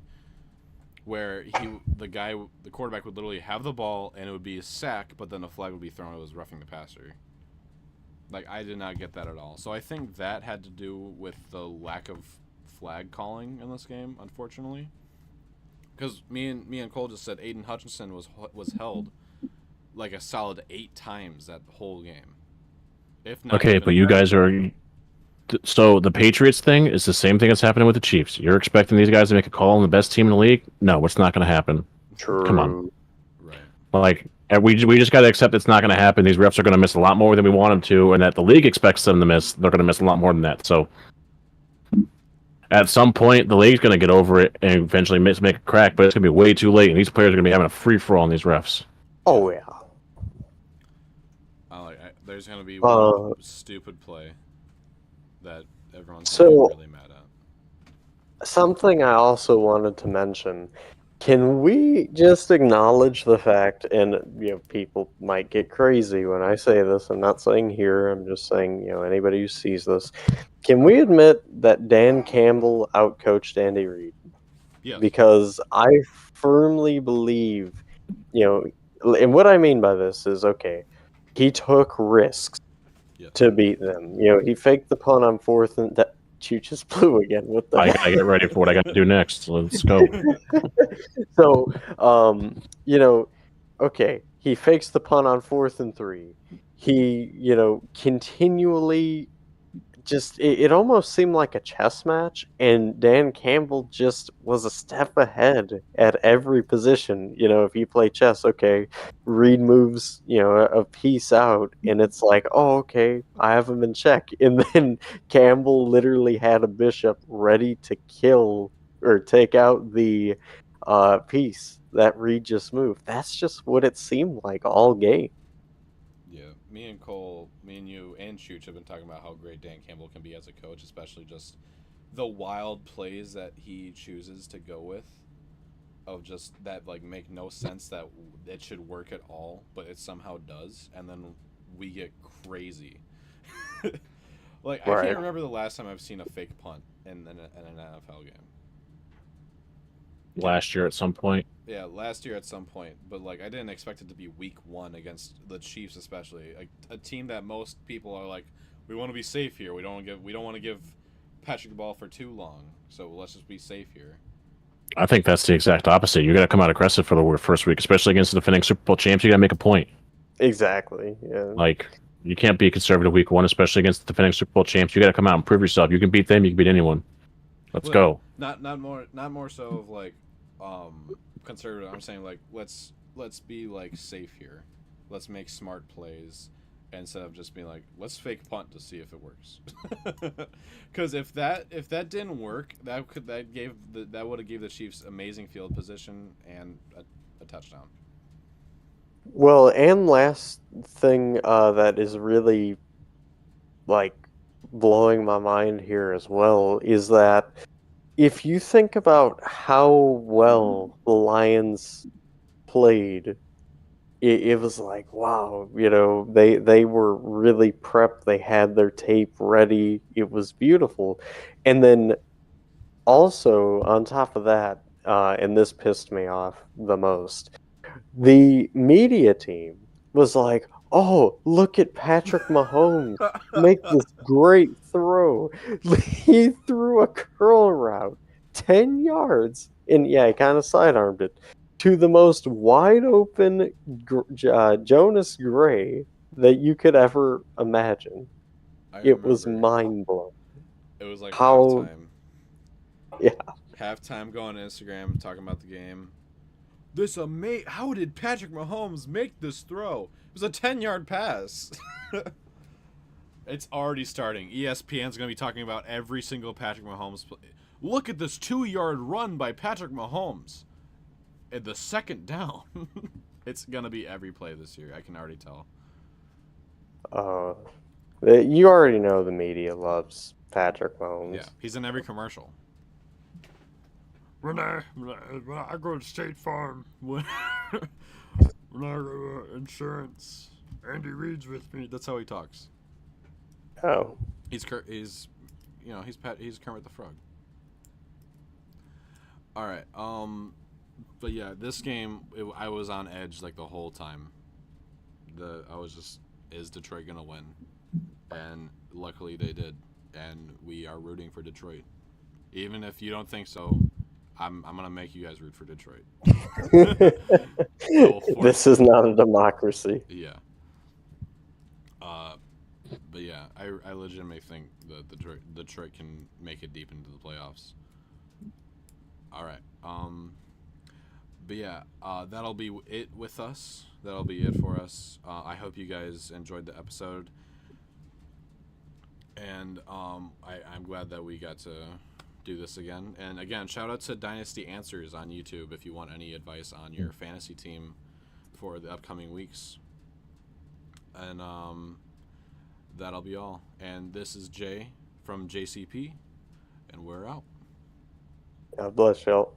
S1: where the quarterback would literally have the ball and it would be a sack, but then the flag would be thrown. It was roughing the passer. Like I did not get that at all. So I think that had to do with the lack of flag calling in this game, unfortunately. Because me and Cole just said Aiden Hutchinson was held like a solid 8 times that whole game, if not.
S3: Okay,
S1: even
S3: but you
S1: more.
S3: guys are. So the Patriots thing is the same thing that's happening with the Chiefs. You're expecting these guys to make a call on the best team in the league? No, it's not going to happen. Come on.
S2: True.
S1: Right.
S3: Like we just got to accept it's not going to happen. These refs are going to miss a lot more than we want them to, and that the league expects them to miss. They're going to miss a lot more than that. So at some point, the league's going to get over it and eventually make a crack, but it's going to be way too late, and these players are going to be having a free for all on these refs.
S2: Oh yeah.
S1: There's gonna be
S2: Uh,
S1: one stupid play that everyone's
S2: So-
S1: gonna get really mad at.
S2: Something I also wanted to mention. Can we just acknowledge the fact, and people might get crazy when I say this. I'm not saying here, I'm just saying, anybody who sees this. Can we admit that Dan Campbell outcoached Andy Reid?
S1: Yes.
S2: Because I firmly believe, and what I mean by this is, okay, he took risks
S1: Yes.
S2: to beat them. He faked the punt on fourth, and that chooch just blew again. What the
S3: I
S2: heck?
S3: got to get ready for what I got to do next. Let's go.
S2: So, okay, he fakes the punt on 4th and 3. He, continually it almost seemed like a chess match, and Dan Campbell just was a step ahead at every position. If you play chess, okay, Reed moves, a piece out, and it's like, oh, okay, I have him in check. And then Campbell literally had a bishop ready to kill or take out the piece that Reed just moved. That's just what it seemed like all game.
S1: Yeah, me and Cole, me and you, and Chooch have been talking about how great Dan Campbell can be as a coach, especially just the wild plays that he chooses to go with, of just that like make no sense that it should work at all, but it somehow does, and then we get crazy. Like I
S2: Right.
S1: can't remember the last time I've seen a fake punt in an NFL game.
S3: Last year at some point.
S1: Yeah, last year at some point, but like I didn't expect it to be week 1 against the Chiefs, especially a team that most people are like, we want to be safe here. We don't want to give Patrick the ball for too long, so let's just be safe here.
S3: I think that's the exact opposite. You got to come out aggressive for the first week, especially against the defending Super Bowl champs. You got to make a point.
S2: Exactly. Yeah.
S3: Like, you can't be conservative week 1, especially against the defending Super Bowl champs. You got to come out and prove yourself. You can beat them. You can beat anyone. Let's go.
S1: Not more so of like conservative. I'm saying like let's be like safe here. Let's make smart plays instead of just being like, let's fake punt to see if it works. Because if that didn't work, that would have gave the Chiefs amazing field position and a touchdown.
S2: Well, and last thing that is really like blowing my mind here as well is that if you think about how well the Lions played, it was like, wow, they were really prepped. They had their tape ready. It was beautiful. And then also on top of that, and this pissed me off the most, the media team was like, oh, look at Patrick Mahomes make this great throw. He threw a curl route 10 yards, and yeah, he kind of sidearmed it to the most wide open Jonas Gray that you could ever imagine. It was mind blowing.
S1: It was like
S2: How,
S1: halftime.
S2: yeah.
S1: Halftime going to Instagram talking about the game. How did Patrick Mahomes make this throw? It was a 10-yard pass. It's already starting. ESPN's going to be talking about every single Patrick Mahomes play. Look at this 2-yard run by Patrick Mahomes. At the second down. It's going to be every play this year. I can already tell.
S2: You already know the media loves Patrick Mahomes.
S1: Yeah, he's in every commercial. When I go to State Farm, when I go to insurance, Andy Reid's with me. That's how he talks.
S2: Oh.
S1: He's Kermit the Frog. All right. But yeah, this game I was on edge like the whole time. Is Detroit gonna win? And luckily they did, and we are rooting for Detroit. Even if you don't think so, I'm gonna make you guys root for Detroit.
S2: This is not a democracy.
S1: Yeah. But yeah, I legitimately think that Detroit can make it deep into the playoffs. All right. But yeah, that'll be it with us. That'll be it for us. I hope you guys enjoyed the episode, and I'm glad that we got to do this again. And again, shout out to Dynasty Answers on YouTube if you want any advice on your fantasy team for the upcoming weeks. And that'll be all. And this is Jay from JCP, and we're out.
S2: God bless y'all.